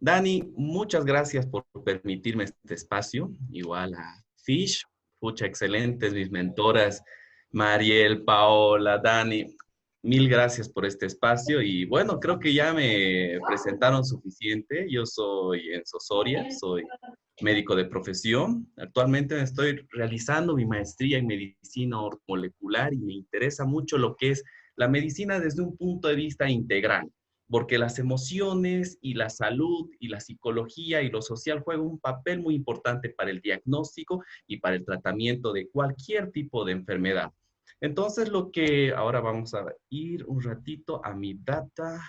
Dani, muchas gracias por permitirme este espacio. Igual a Fish, pucha, excelentes, mis mentoras, Mariel, Paola, Dani. Mil gracias por este espacio y bueno, creo que ya me presentaron suficiente. Yo soy Enzo Soria, soy médico de profesión. Actualmente estoy realizando mi maestría en medicina molecular y me interesa mucho lo que es la medicina desde un punto de vista integral, porque las emociones y la salud y la psicología y lo social juegan un papel muy importante para el diagnóstico y para el tratamiento de cualquier tipo de enfermedad. Entonces, lo que ahora vamos a ir un ratito a mi data.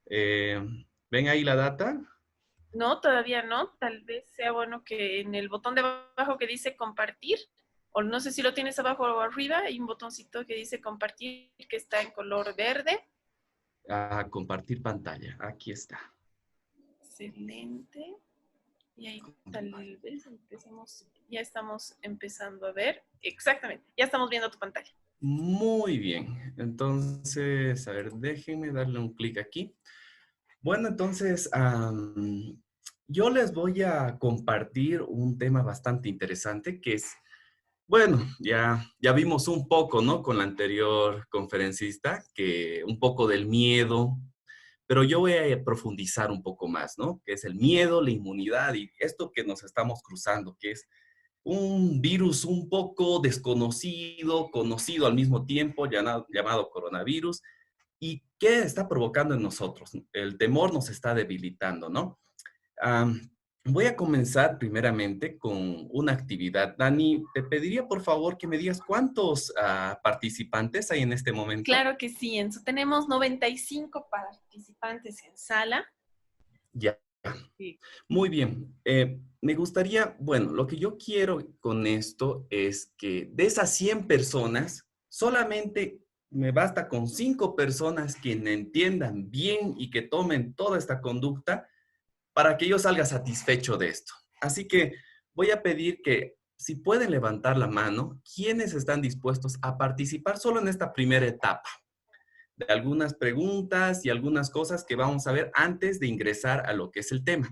Eh, ¿Ven ahí la data? No, todavía no. Tal vez sea bueno que en el botón de abajo que dice compartir, o no sé si lo tienes abajo o arriba, hay un botoncito que dice compartir que está en color verde. A compartir pantalla. Aquí está. Excelente. Y ahí tal vez empecemos, ya estamos empezando a ver. Exactamente, ya estamos viendo tu pantalla. Muy bien. Entonces, a ver, déjenme darle un clic aquí. Bueno, entonces, yo les voy a compartir un tema bastante interesante que es, bueno, ya vimos un poco, ¿no? Con la anterior conferencista, que un poco del miedo, pero yo voy a profundizar un poco más, ¿no? Que es el miedo, la inmunidad y esto que nos estamos cruzando, que es un virus un poco desconocido, conocido al mismo tiempo, llamado coronavirus. ¿Y qué está provocando en nosotros? El temor nos está debilitando, ¿no? Am, Voy a comenzar primeramente con una actividad. Dani, te pediría por favor que me digas cuántos participantes hay en este momento. Claro que sí, Enzo. Tenemos 95 participantes en sala. Ya, Sí. muy bien. Me gustaría, bueno, lo que yo quiero con esto es que de esas 100 personas, solamente me basta con 5 personas que entiendan bien y que tomen toda esta conducta para que yo salga satisfecho de esto. Así que voy a pedir que si pueden levantar la mano, ¿quiénes están dispuestos a participar solo en esta primera etapa? De algunas preguntas y algunas cosas que vamos a ver antes de ingresar a lo que es el tema.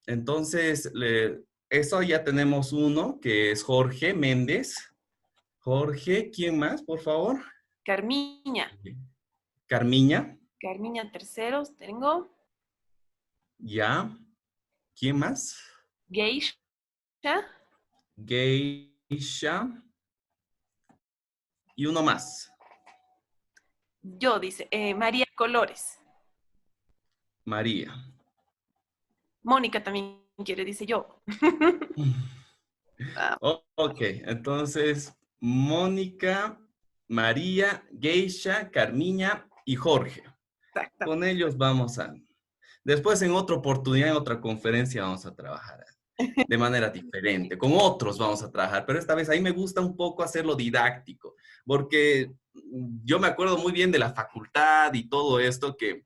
Entonces, eso ya tenemos uno, que es Jorge Méndez. Jorge, ¿quién más, por favor? Carmiña. Carmiña. Carmiña terceros, tengo. Ya. ¿Quién más? Geisha. Geisha. Y uno más. Yo, dice. María Colores. María. Mónica también quiere, dice yo. Ah, Ok, entonces, Mónica, María, Geisha, Carmiña y Jorge. Con exactamente. ellos vamos a... Después, en otra oportunidad, en otra conferencia, vamos a trabajar de manera diferente. Con otros vamos a trabajar, pero esta vez ahí me gusta un poco hacerlo didáctico, porque yo me acuerdo muy bien de la facultad y todo esto que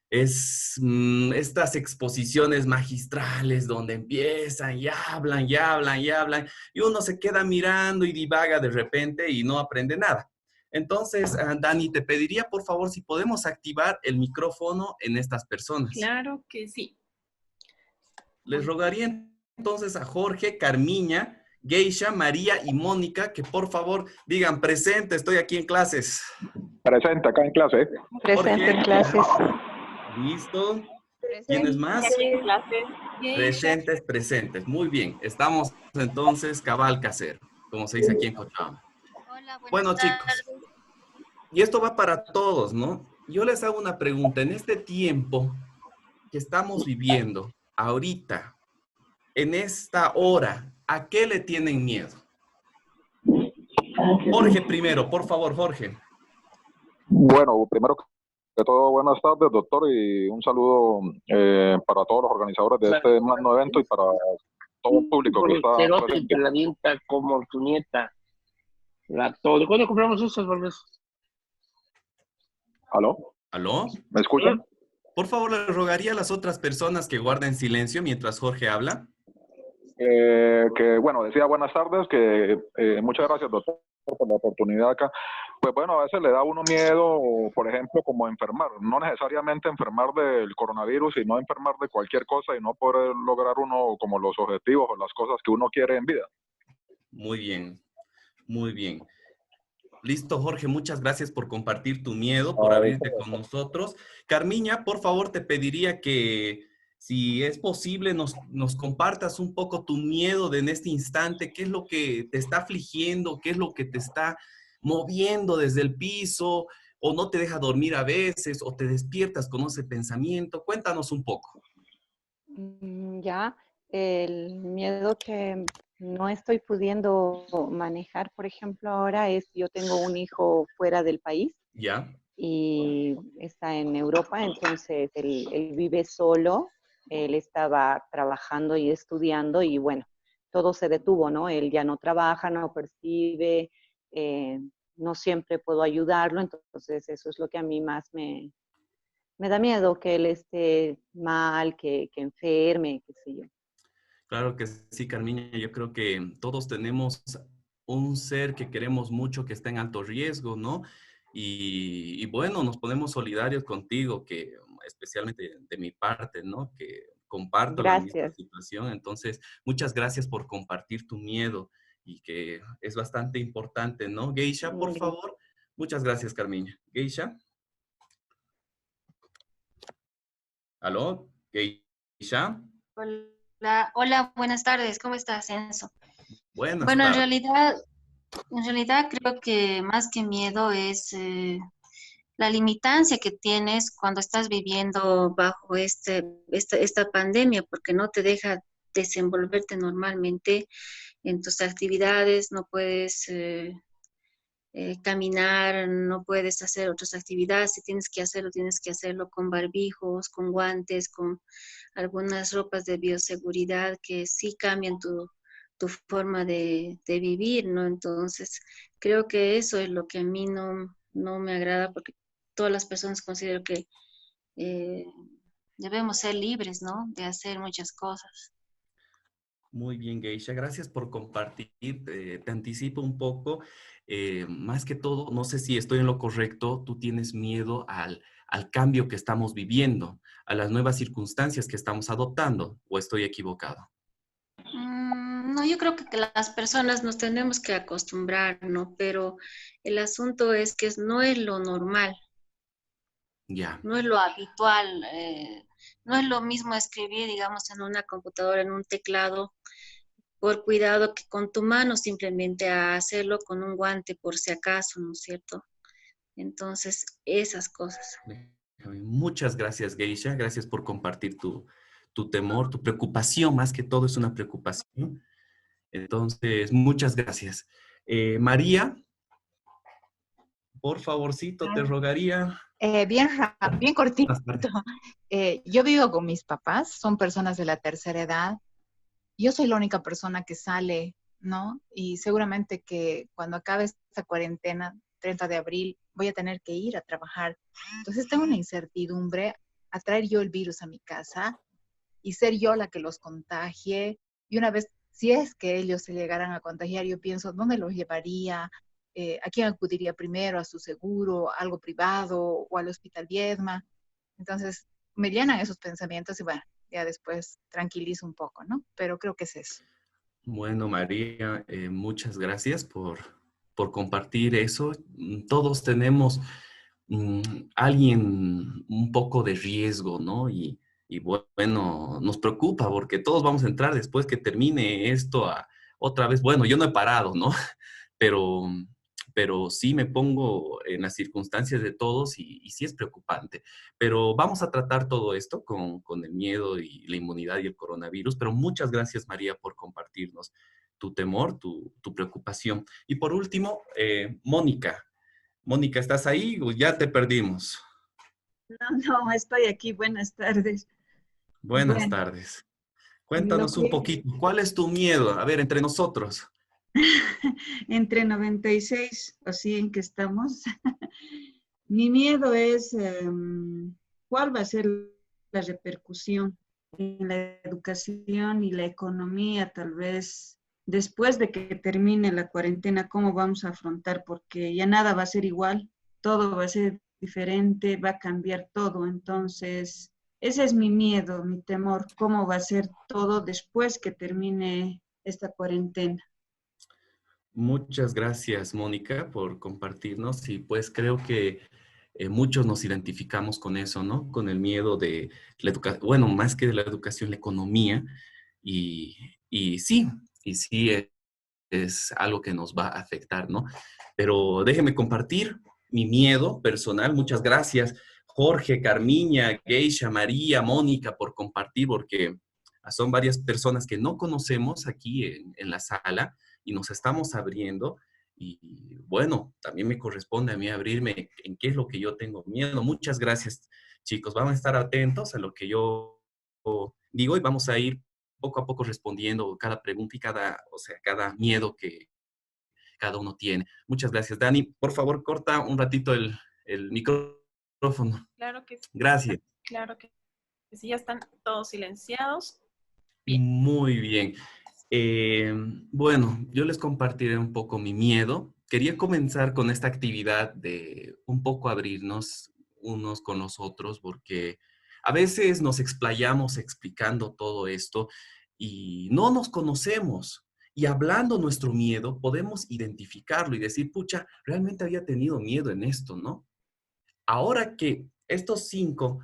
es estas exposiciones magistrales donde empiezan y hablan y hablan y hablan y uno se queda mirando y divaga de repente y no aprende nada. Entonces, Dani, te pediría por favor si podemos activar el micrófono en estas personas. Claro que sí. Les rogaría entonces a Jorge, Carmiña, Geisha, María y Mónica que por favor digan presente, estoy aquí en clases. Presente acá en clase. Presente Jorge, en clases. listo. ¿Quiénes Presente. más? Geisha. Presentes, presentes. Muy bien. Estamos entonces cabal casero, como se dice aquí en Cochabamba. Hola, buenas Bueno, chicos, tardes. y esto va para todos, ¿no? Yo les hago una pregunta. En este tiempo que estamos viviendo, ahorita, en esta hora, ¿a qué le tienen miedo? Jorge primero, por favor, Jorge. Bueno, primero que todo, buenas tardes, doctor, y un saludo para todos los organizadores de este magno evento y para todo el público que está cerote te presente. la avienta como tu nieta. La todo. ¿Cuándo compramos esas, Valdés? ¿Aló? ¿Aló? ¿Me escuchan? Por favor, le rogaría a las otras personas que guarden silencio mientras Jorge habla. Bueno, decía buenas tardes, que muchas gracias, doctor, por la oportunidad acá. Pues bueno, a veces le da a uno miedo, por ejemplo, como enfermar. No necesariamente enfermar del coronavirus, sino enfermar de cualquier cosa y no poder lograr uno como los objetivos o las cosas que uno quiere en vida. Muy bien, muy bien. Listo, Jorge, muchas gracias por compartir tu miedo, por abrirte con nosotros. Carmiña, por favor, te pediría que, si es posible, nos compartas un poco tu miedo de en este instante, qué es lo que te está afligiendo, qué es lo que te está moviendo desde el piso, o no te deja dormir a veces, o te despiertas con ese pensamiento. Cuéntanos un poco. Ya, el miedo que no estoy pudiendo manejar, por ejemplo, ahora es, yo tengo un hijo fuera del país ¿Ya? y está en Europa, entonces él vive solo, él estaba trabajando y estudiando y bueno, todo se detuvo, ¿no? Él ya no trabaja, no percibe, eh, no siempre puedo ayudarlo, entonces eso es lo que a mí más me da miedo, que él esté mal, que enferme, qué sé yo. Claro que sí, Carmiña. Yo creo que todos tenemos un ser que queremos mucho que está en alto riesgo, ¿no? Y bueno, nos ponemos solidarios contigo, que especialmente de mi parte, ¿no? Que comparto la misma Gracias. situación. Entonces, muchas gracias por compartir tu miedo y que es bastante importante, ¿no? Geisha, por favor. Muchas gracias, Carmiña. Geisha. ¿Aló? Geisha. Hola, hola, buenas tardes. ¿Cómo estás, Enzo? Buenas Bueno, tardes. en realidad creo que más que miedo es la limitancia que tienes cuando estás viviendo bajo esta pandemia, porque no te deja desenvolverte normalmente en tus actividades, no puedes caminar, no puedes hacer otras actividades. Si tienes que hacerlo con barbijos, con guantes, con algunas ropas de bioseguridad que sí cambian tu forma de vivir, ¿no? Entonces, creo que eso es lo que a mí no me agrada, porque todas las personas considero que eh, debemos ser libres, ¿no? De hacer muchas cosas. Muy bien, Geisha, gracias por compartir. Te anticipo un poco. Más que todo, no sé si estoy en lo correcto, tú tienes miedo al cambio que estamos viviendo, a las nuevas circunstancias que estamos adoptando, ¿o estoy equivocado? No, yo creo que las personas nos tenemos que acostumbrar, ¿no? Pero el asunto es que no es lo normal. Ya, No es lo habitual, no es lo mismo escribir, digamos, en una computadora, en un teclado, por cuidado, que con tu mano simplemente a hacerlo con un guante por si acaso, ¿no es cierto? Entonces, esas cosas. muchas gracias, Geisha. Gracias por compartir tu temor, tu preocupación, más que todo es una preocupación. Entonces, muchas gracias. María, por favorcito, te rogaría. Bien rápido, bien cortito. Buenas tardes. Yo vivo con mis papás, son personas de la tercera edad. Yo soy la única persona que sale, ¿no? Y seguramente que cuando acabe esta cuarentena, 30 de abril, voy a tener que ir a trabajar. Entonces tengo una incertidumbre a traer yo el virus a mi casa y ser yo la que los contagie. Y una vez, si es que ellos se llegaran a contagiar, yo pienso, ¿dónde los llevaría? ¿A quién acudiría primero? ¿A su seguro? ¿Algo privado? ¿O al Hospital Viedma? Entonces, me llenan esos pensamientos y bueno, ya después tranquilizo un poco, ¿no? Pero creo que es eso. Bueno, María, muchas gracias por compartir eso. Todos tenemos alguien un poco de riesgo, ¿no? Y bueno, nos preocupa porque todos vamos a entrar después que termine esto otra vez. Bueno, yo no he parado, ¿no? Pero, pero sí me pongo en las circunstancias de todos y sí es preocupante. Pero vamos a tratar todo esto con el miedo y la inmunidad y el coronavirus. Pero muchas gracias, María, por compartirnos tu temor, tu preocupación. Y por último, Mónica. Mónica, ¿estás ahí o ya te perdimos? No, estoy aquí. Buenas tardes. Buenas Bueno, tardes. lo Cuéntanos un que poquito, ¿cuál es tu miedo? A ver, entre nosotros. entre 96 o 100 que estamos, mi miedo es cuál va a ser la repercusión en la educación y la economía, tal vez después de que termine la cuarentena, cómo vamos a afrontar, porque ya nada va a ser igual, todo va a ser diferente, va a cambiar todo. Entonces, ese es mi miedo, mi temor, cómo va a ser todo después que termine esta cuarentena. Muchas gracias, Mónica, por compartirnos y pues creo que muchos nos identificamos con eso, ¿no? Con el miedo de la educación, bueno, más que de la educación, la economía y, sí, y sí es algo que nos va a afectar, ¿no? Pero déjeme compartir mi miedo personal. Muchas gracias, Jorge, Carmiña, Geisha, María, Mónica, por compartir, porque son varias personas que no conocemos aquí en la sala y nos estamos abriendo. Y bueno, también me corresponde a mí abrirme en qué es lo que yo tengo miedo. Muchas gracias, chicos. Vamos a estar atentos a lo que yo digo y vamos a ir poco a poco respondiendo cada pregunta y cada miedo que cada uno tiene. Muchas gracias, Dani. Por favor, corta un ratito el micrófono. Claro que sí. Gracias. Claro que sí, ya están todos silenciados. Bien. Muy bien. Bueno, yo les compartiré un poco mi miedo. Quería comenzar con esta actividad de un poco abrirnos unos con los otros, porque a veces nos explayamos explicando todo esto y no nos conocemos. Y hablando nuestro miedo, podemos identificarlo y decir, pucha, realmente había tenido miedo en esto, ¿no? Ahora que estos 5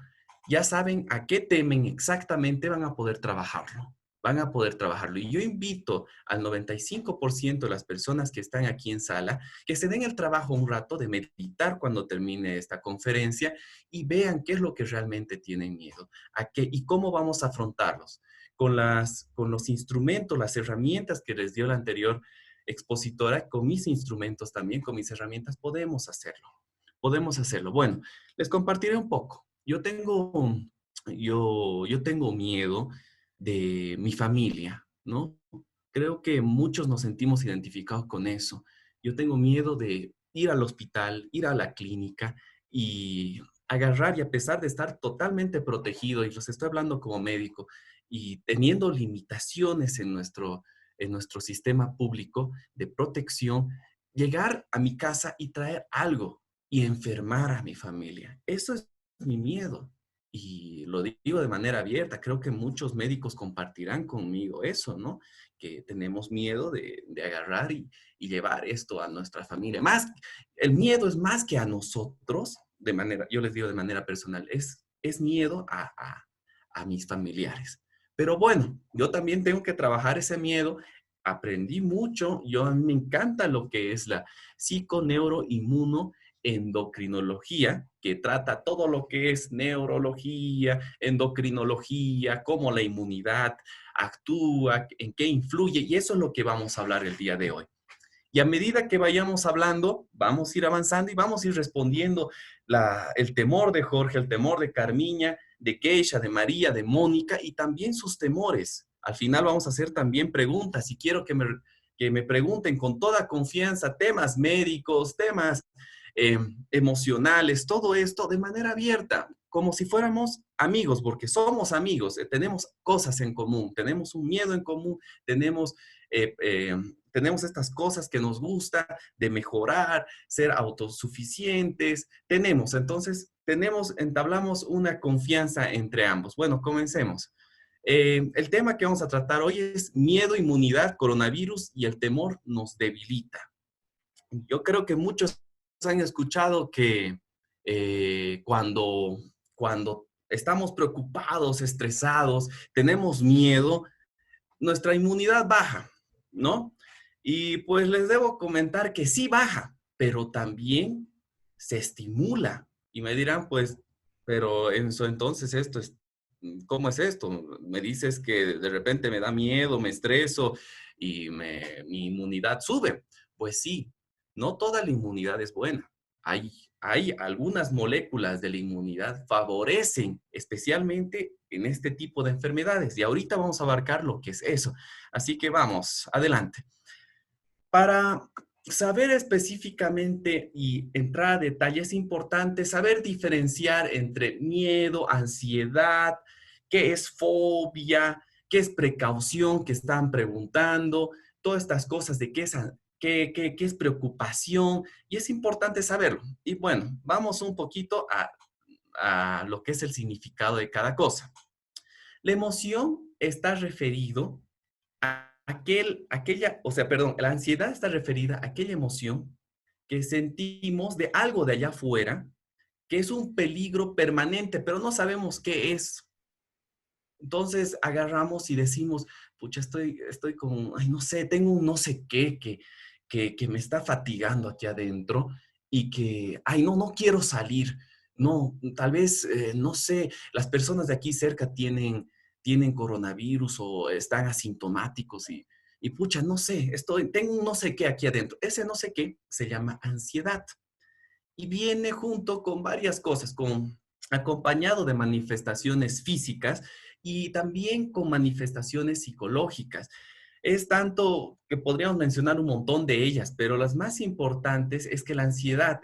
ya saben a qué temen exactamente, van a poder trabajarlo. Van a poder trabajarlo. Y yo invito al 95% de las personas que están aquí en sala que se den el trabajo un rato de meditar cuando termine esta conferencia y vean qué es lo que realmente tienen miedo, a qué y cómo vamos a afrontarlos. Con los instrumentos, las herramientas que les dio la anterior expositora, con mis instrumentos también, con mis herramientas, podemos hacerlo. Podemos hacerlo. Bueno, les compartiré un poco. Yo tengo miedo de mi familia, ¿no? Creo que muchos nos sentimos identificados con eso. Yo tengo miedo de ir al hospital, ir a la clínica y agarrar, y a pesar de estar totalmente protegido, y los estoy hablando como médico, y teniendo limitaciones en nuestro sistema público de protección, llegar a mi casa y traer algo y enfermar a mi familia. Eso es mi miedo. Y lo digo de manera abierta, creo que muchos médicos compartirán conmigo eso, ¿no? Que tenemos miedo de agarrar y llevar esto a nuestra familia. Más, el miedo es más que a nosotros, yo les digo de manera personal, es miedo a mis familiares. Pero bueno, yo también tengo que trabajar ese miedo. Aprendí mucho, a mí me encanta lo que es la psiconeuroinmunoendocrinología, que trata todo lo que es neurología, endocrinología, cómo la inmunidad actúa, en qué influye, y eso es lo que vamos a hablar el día de hoy. Y a medida que vayamos hablando, vamos a ir avanzando y vamos a ir respondiendo el temor de Jorge, el temor de Carmiña, de Keisha, de María, de Mónica y también sus temores. Al final vamos a hacer también preguntas y quiero que me pregunten con toda confianza temas médicos, temas emocionales, todo esto de manera abierta, como si fuéramos amigos, porque somos amigos, tenemos cosas en común, tenemos un miedo en común, tenemos estas cosas que nos gusta de mejorar, ser autosuficientes, entablamos una confianza entre ambos. Bueno, comencemos. El tema que vamos a tratar hoy es miedo, inmunidad, coronavirus y el temor nos debilita. Yo creo que muchos han escuchado que cuando estamos preocupados, estresados, tenemos miedo, nuestra inmunidad baja, ¿no? Y pues les debo comentar que sí baja, pero también se estimula. Y me dirán, pues, pero entonces ¿cómo es esto? Me dices que de repente me da miedo, me estreso y mi inmunidad sube. Pues sí, no toda la inmunidad es buena. Hay algunas moléculas de la inmunidad favorecen especialmente en este tipo de enfermedades. Y ahorita vamos a abarcar lo que es eso. Así que vamos, adelante. Para saber específicamente y entrar a detalle, es importante saber diferenciar entre miedo, ansiedad, qué es fobia, qué es precaución que están preguntando. todas estas cosas de qué es preocupación, y es importante saberlo. Y bueno, vamos un poquito a lo que es el significado de cada cosa. La emoción está referido a la ansiedad está referida a aquella emoción que sentimos de algo de allá afuera, que es un peligro permanente, pero no sabemos qué es. Entonces agarramos y decimos, pucha, estoy con, ay, no sé, tengo un no sé qué que me está fatigando aquí adentro y que, ay, no quiero salir. No, tal vez, no sé, las personas de aquí cerca tienen coronavirus o están asintomáticos y pucha, no sé, tengo un no sé qué aquí adentro. Ese no sé qué se llama ansiedad y viene junto con varias cosas, acompañado de manifestaciones físicas y también con manifestaciones psicológicas. Es tanto que podríamos mencionar un montón de ellas, pero las más importantes es que la ansiedad,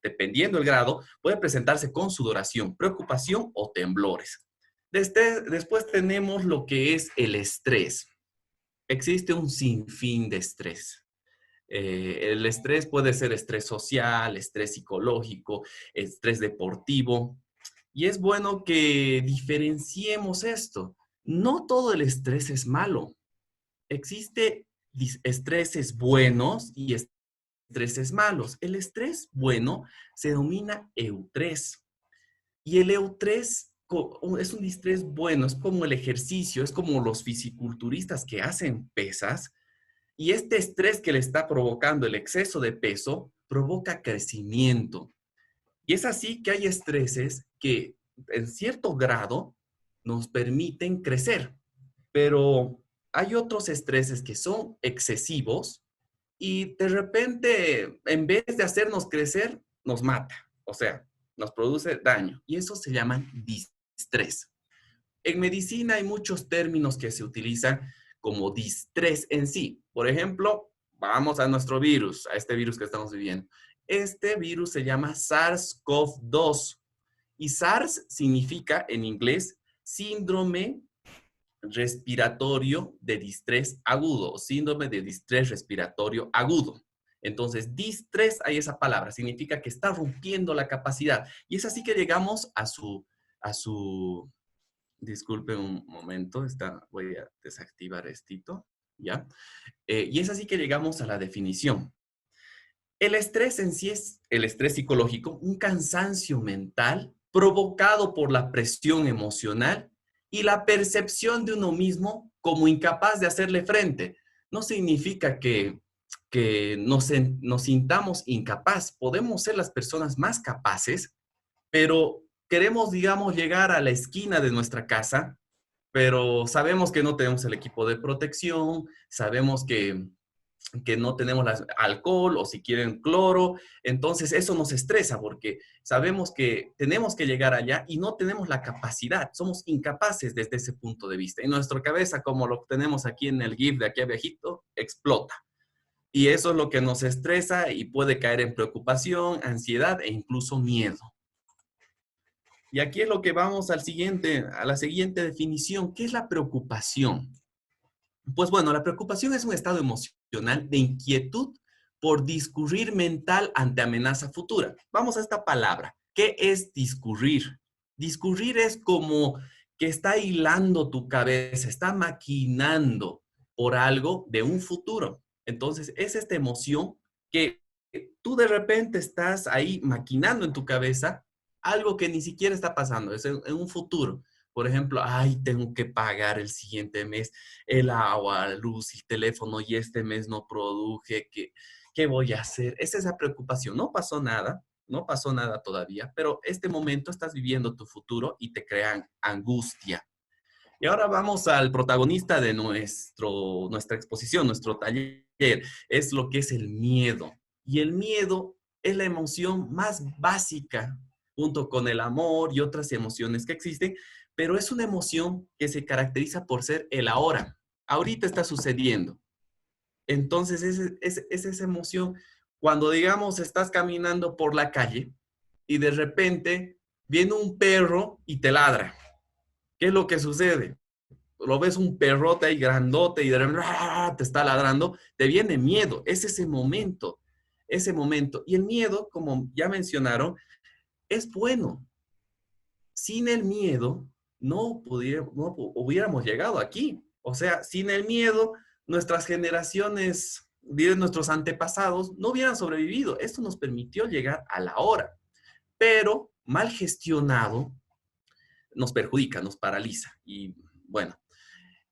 dependiendo del grado, puede presentarse con sudoración, preocupación o temblores. Después tenemos lo que es el estrés. Existe un sinfín de estrés. El estrés puede ser estrés social, estrés psicológico, estrés deportivo. Y es bueno que diferenciemos esto. No todo el estrés es malo. Existe estreses buenos y estreses malos. El estrés bueno se denomina eutrés. Y el eutrés es un estrés bueno, es como el ejercicio, es como los fisiculturistas que hacen pesas. Y este estrés que le está provocando el exceso de peso provoca crecimiento. Y es así que hay estreses que en cierto grado nos permiten crecer, pero hay otros estreses que son excesivos y de repente, en vez de hacernos crecer, nos mata, o sea, nos produce daño. Y eso se llama distrés. En medicina hay muchos términos que se utilizan como distrés en sí. Por ejemplo, vamos a nuestro virus, a este virus que estamos viviendo. Este virus se llama SARS-CoV-2 y SARS significa en inglés síndrome respiratorio de distrés agudo o síndrome de distrés respiratorio agudo. Entonces, distrés, hay esa palabra, significa que está rompiendo la capacidad. Y es así que llegamos a su disculpe un momento, voy a desactivar estito, ¿ya? Y es así que llegamos a la definición. El estrés en sí es el estrés psicológico, un cansancio mental provocado por la presión emocional y la percepción de uno mismo como incapaz de hacerle frente. No significa que nos sintamos incapaz. Podemos ser las personas más capaces, pero queremos, digamos, llegar a la esquina de nuestra casa, pero sabemos que no tenemos el equipo de protección, sabemos que no tenemos alcohol o si quieren cloro, entonces eso nos estresa porque sabemos que tenemos que llegar allá y no tenemos la capacidad, somos incapaces desde ese punto de vista. Y nuestra cabeza, como lo tenemos aquí en el GIF de aquí abajito, explota. Y eso es lo que nos estresa y puede caer en preocupación, ansiedad e incluso miedo. Y aquí es lo que vamos a la siguiente definición. ¿Qué es la preocupación? Pues bueno, la preocupación es un estado emocional de inquietud por discurrir mental ante amenaza futura. Vamos a esta palabra. ¿Qué es discurrir? Discurrir es como que está hilando tu cabeza, está maquinando por algo de un futuro. Entonces, es esta emoción que tú de repente estás ahí maquinando en tu cabeza algo que ni siquiera está pasando, es en un futuro. Por ejemplo, ay, tengo que pagar el siguiente mes el agua, la luz, el teléfono y este mes no produje, ¿qué voy a hacer? Es esa preocupación. No pasó nada todavía, pero este momento estás viviendo tu futuro y te crean angustia. Y ahora vamos al protagonista de nuestra exposición, nuestro taller, es lo que es el miedo. Y el miedo es la emoción más básica, junto con el amor y otras emociones que existen, pero es una emoción que se caracteriza por ser el ahora. Ahorita está sucediendo. Entonces, es esa emoción cuando, digamos, estás caminando por la calle y de repente viene un perro y te ladra. ¿Qué es lo que sucede? lo ves un perrote ahí grandote y de repente te está ladrando, te viene miedo. Es ese momento, ese momento. Y el miedo, como ya mencionaron, es bueno. Sin el miedo no hubiéramos llegado aquí. O sea, sin el miedo, nuestras generaciones, nuestros antepasados, no hubieran sobrevivido. Esto nos permitió llegar a la hora. Pero mal gestionado, nos perjudica, nos paraliza. Y bueno,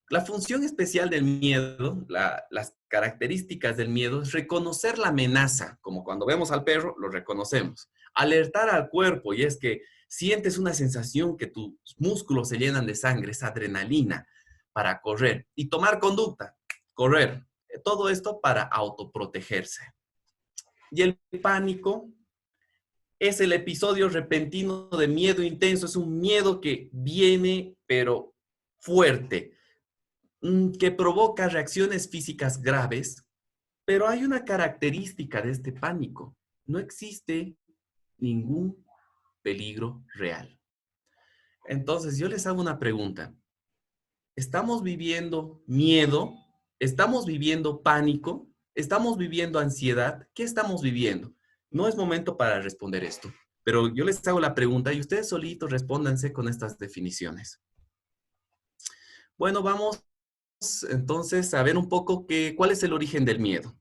la función especial del miedo, las características del miedo es reconocer la amenaza, como cuando vemos al perro, lo reconocemos. Alertar al cuerpo, y es que sientes una sensación que tus músculos se llenan de sangre, esa adrenalina para correr. Y tomar conducta, correr. Todo esto para autoprotegerse. Y el pánico es el episodio repentino de miedo intenso. Es un miedo que viene, pero fuerte, que provoca reacciones físicas graves, pero hay una característica de este pánico. No existe ningún peligro real. Entonces, yo les hago una pregunta. ¿Estamos viviendo miedo? ¿Estamos viviendo pánico? ¿Estamos viviendo ansiedad? ¿Qué estamos viviendo? No es momento para responder esto, pero yo les hago la pregunta y ustedes solitos respóndanse con estas definiciones. Bueno, vamos entonces a ver un poco cuál es el origen del miedo.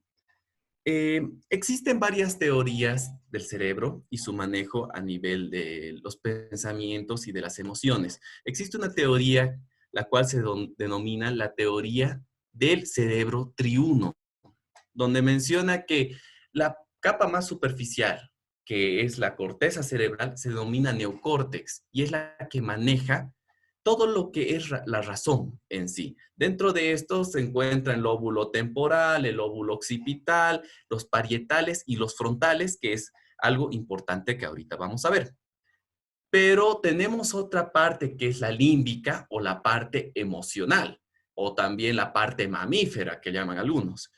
Existen varias teorías del cerebro y su manejo a nivel de los pensamientos y de las emociones. Existe una teoría la cual se denomina la teoría del cerebro triuno, donde menciona que la capa más superficial, que es la corteza cerebral, se denomina neocórtex y es la que maneja todo lo que es la razón en sí. Dentro de esto se encuentra el lóbulo temporal, el lóbulo occipital, los parietales y los frontales, que es algo importante que ahorita vamos a ver. Pero tenemos otra parte que es la límbica o la parte emocional, o también la parte mamífera que llaman algunos.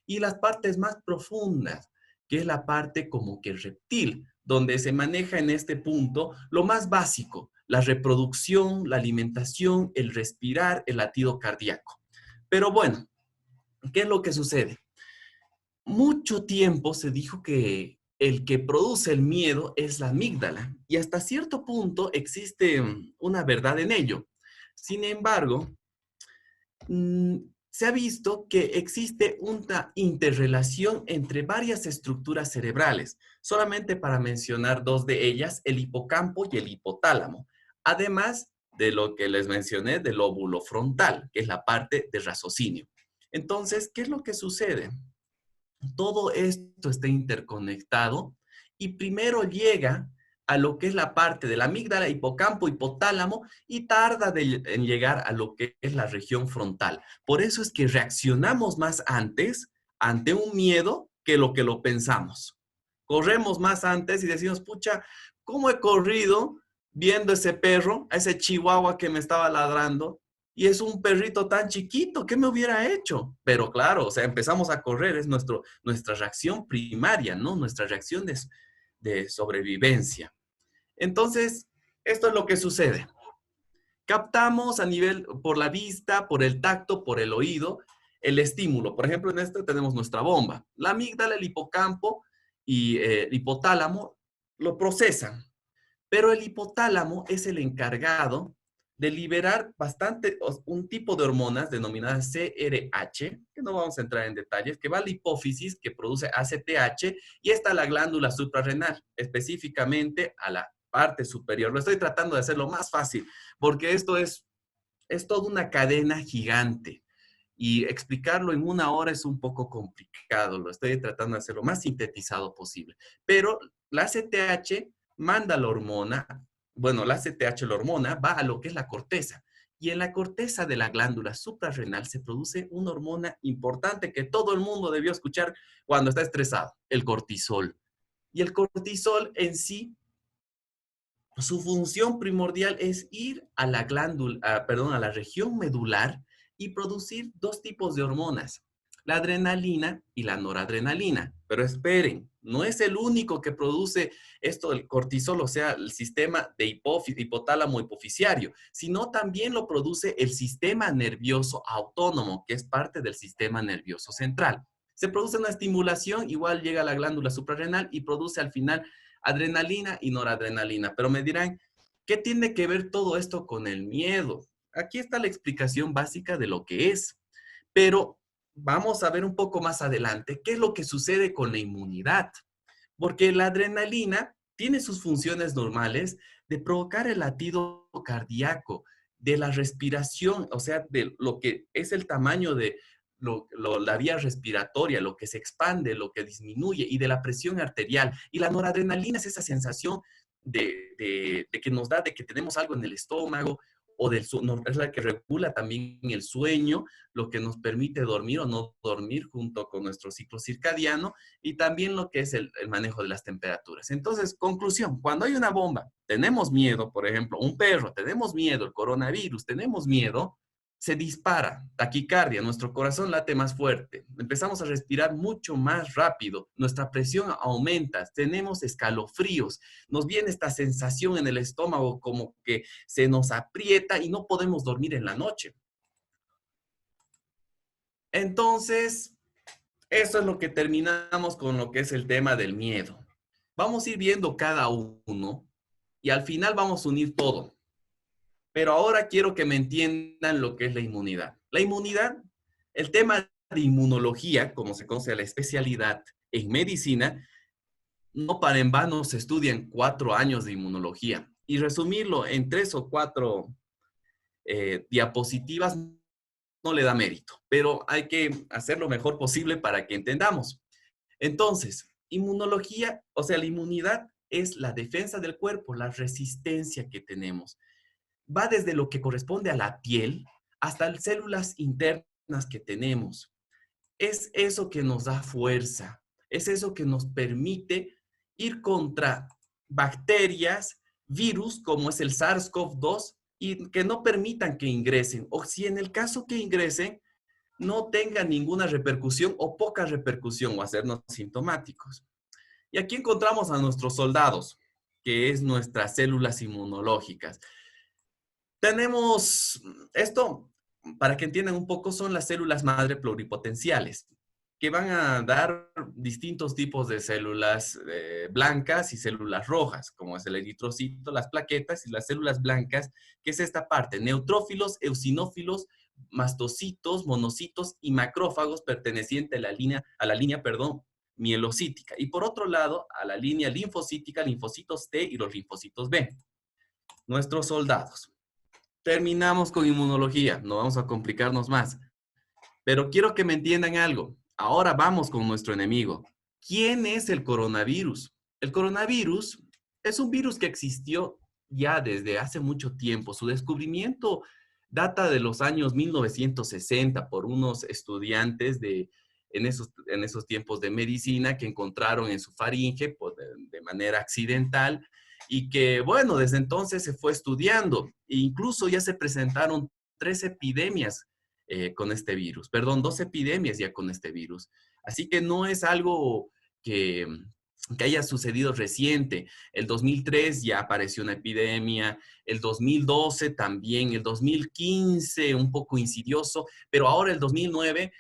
Y las partes más profundas, que es la parte como que reptil, donde se maneja en este punto lo más básico, la reproducción, la alimentación, el respirar, el latido cardíaco. Pero bueno, ¿qué es lo que sucede? Mucho tiempo se dijo que el que produce el miedo es la amígdala y hasta cierto punto existe una verdad en ello. Sin embargo, se ha visto que existe una interrelación entre varias estructuras cerebrales, solamente para mencionar dos de ellas, el hipocampo y el hipotálamo, además de lo que les mencioné del lóbulo frontal, que es la parte de raciocinio. Entonces, ¿qué es lo que sucede? Todo esto está interconectado y primero llega a lo que es la parte de la amígdala, hipocampo, hipotálamo y tarda en llegar a lo que es la región frontal. Por eso es que reaccionamos más antes ante un miedo que lo pensamos. Corremos más antes y decimos, pucha, ¿cómo he corrido viendo ese perro, a ese chihuahua que me estaba ladrando? Y es un perrito tan chiquito, ¿qué me hubiera hecho? Pero claro, o sea, empezamos a correr, es nuestra reacción primaria, ¿no? Nuestra reacción de sobrevivencia. Entonces, esto es lo que sucede. Captamos a nivel, por la vista, por el tacto, por el oído, el estímulo. Por ejemplo, en este tenemos nuestra bomba. La amígdala, el hipocampo y el hipotálamo lo procesan. Pero el hipotálamo es el encargado de liberar un tipo de hormonas denominadas CRH, que no vamos a entrar en detalles, que va a la hipófisis, que produce ACTH, y está la glándula suprarrenal, específicamente a la parte superior. Lo estoy tratando de hacerlo más fácil, porque esto es toda una cadena gigante, y explicarlo en una hora es un poco complicado. Lo estoy tratando de hacer lo más sintetizado posible. Pero la ACTH manda la hormona, bueno, la ACTH, la hormona, va a lo que es la corteza. Y en la corteza de la glándula suprarrenal se produce una hormona importante que todo el mundo debió escuchar cuando está estresado, el cortisol. Y el cortisol en sí, su función primordial es ir a la a la región medular y producir dos tipos de hormonas, la adrenalina y la noradrenalina. Pero esperen, no es el único que produce esto del cortisol, o sea, el sistema de hipotálamo hipoficiario, sino también lo produce el sistema nervioso autónomo, que es parte del sistema nervioso central. Se produce una estimulación, igual llega a la glándula suprarrenal y produce al final adrenalina y noradrenalina. Pero me dirán, ¿qué tiene que ver todo esto con el miedo? Aquí está la explicación básica de lo que es. Pero vamos a ver un poco más adelante qué es lo que sucede con la inmunidad. Porque la adrenalina tiene sus funciones normales de provocar el latido cardíaco, de la respiración, o sea, de lo que es el tamaño de la vía respiratoria, lo que se expande, lo que disminuye, y de la presión arterial. Y la noradrenalina es esa sensación de que nos da, de que tenemos algo en el estómago, o es la que regula también el sueño, lo que nos permite dormir o no dormir junto con nuestro ciclo circadiano, y también lo que es el manejo de las temperaturas. Entonces, conclusión, cuando hay una bomba, tenemos miedo, por ejemplo, un perro, tenemos miedo, el coronavirus, tenemos miedo, se dispara, taquicardia, nuestro corazón late más fuerte, empezamos a respirar mucho más rápido, nuestra presión aumenta, tenemos escalofríos, nos viene esta sensación en el estómago como que se nos aprieta y no podemos dormir en la noche. Entonces, eso es lo que terminamos con lo que es el tema del miedo. Vamos a ir viendo cada uno y al final vamos a unir todo. Pero ahora quiero que me entiendan lo que es la inmunidad. La inmunidad, el tema de inmunología, como se conoce la especialidad en medicina, no para en vano se estudian 4 años de inmunología. Y resumirlo en 3 o 4 diapositivas no le da mérito, pero hay que hacer lo mejor posible para que entendamos. Entonces, inmunología, o sea, la inmunidad es la defensa del cuerpo, la resistencia que tenemos. Va desde lo que corresponde a la piel hasta las células internas que tenemos. Es eso que nos da fuerza, es eso que nos permite ir contra bacterias, virus, como es el SARS-CoV-2, y que no permitan que ingresen, o si en el caso que ingresen, no tengan ninguna repercusión o poca repercusión o hacernos sintomáticos. Y aquí encontramos a nuestros soldados, que es nuestras células inmunológicas. Tenemos esto, para que entiendan un poco, son las células madre pluripotenciales, que van a dar distintos tipos de células blancas y células rojas, como es el eritrocito, las plaquetas y las células blancas, que es esta parte, neutrófilos, eosinófilos, mastocitos, monocitos y macrófagos pertenecientes a la línea, mielocítica. Y por otro lado, a la línea linfocítica, linfocitos T y los linfocitos B. Nuestros soldados. Terminamos con inmunología, no vamos a complicarnos más. Pero quiero que me entiendan algo. Ahora vamos con nuestro enemigo. ¿Quién es el coronavirus? El coronavirus es un virus que existió ya desde hace mucho tiempo. Su descubrimiento data de los años 1960 por unos estudiantes en esos tiempos de medicina que encontraron en su faringe de manera accidental y que, bueno, desde entonces se fue estudiando. E incluso ya se presentaron 3 epidemias con este virus. Perdón, 2 epidemias ya con este virus. Así que no es algo que haya sucedido reciente. El 2003 ya apareció una epidemia, el 2012 también, el 2015 un poco insidioso, pero ahora el 2019,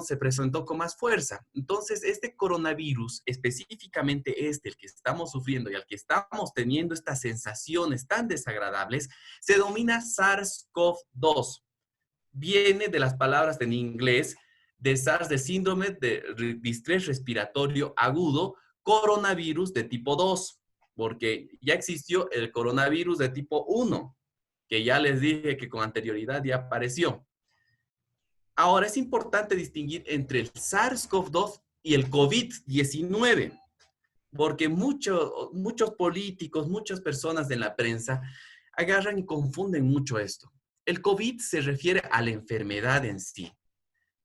se presentó con más fuerza. Entonces, este coronavirus, específicamente el que estamos sufriendo y al que estamos teniendo estas sensaciones tan desagradables, se denomina SARS-CoV-2. Viene de las palabras en inglés de SARS, de síndrome de distrés respiratorio agudo, coronavirus de tipo 2, porque ya existió el coronavirus de tipo 1, que ya les dije que con anterioridad ya apareció. Ahora es importante distinguir entre el SARS-CoV-2 y el COVID-19, porque muchos políticos, muchas personas de la prensa agarran y confunden mucho esto. El COVID se refiere a la enfermedad en sí.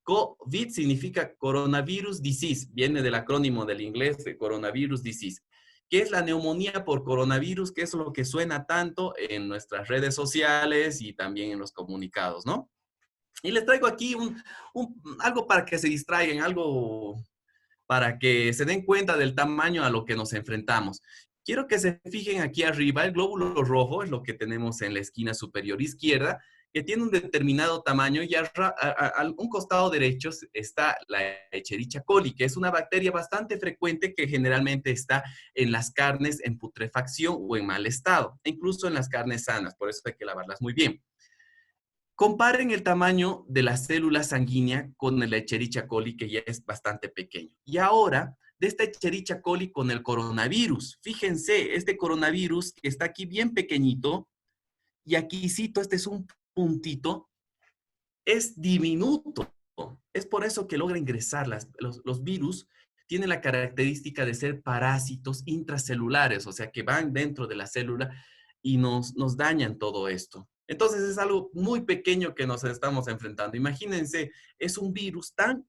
COVID significa coronavirus disease, viene del acrónimo del inglés de coronavirus disease, que es la neumonía por coronavirus, que es lo que suena tanto en nuestras redes sociales y también en los comunicados, ¿no? Y les traigo aquí algo para que se distraigan, algo para que se den cuenta del tamaño a lo que nos enfrentamos. Quiero que se fijen aquí arriba, el glóbulo rojo es lo que tenemos en la esquina superior izquierda, que tiene un determinado tamaño y a un costado derecho está la Escherichia coli, que es una bacteria bastante frecuente que generalmente está en las carnes en putrefacción o en mal estado, e incluso en las carnes sanas, por eso hay que lavarlas muy bien. Comparen el tamaño de la célula sanguínea con la Escherichia coli, que ya es bastante pequeño. Y ahora, de esta Escherichia coli con el coronavirus. Fíjense, este coronavirus que está aquí bien pequeñito, y aquí cito, este es un puntito, es diminuto. Es por eso que logra ingresar. Los virus tienen la característica de ser parásitos intracelulares, o sea, que van dentro de la célula y nos dañan todo esto. Entonces es algo muy pequeño que nos estamos enfrentando. Imagínense, es un virus tan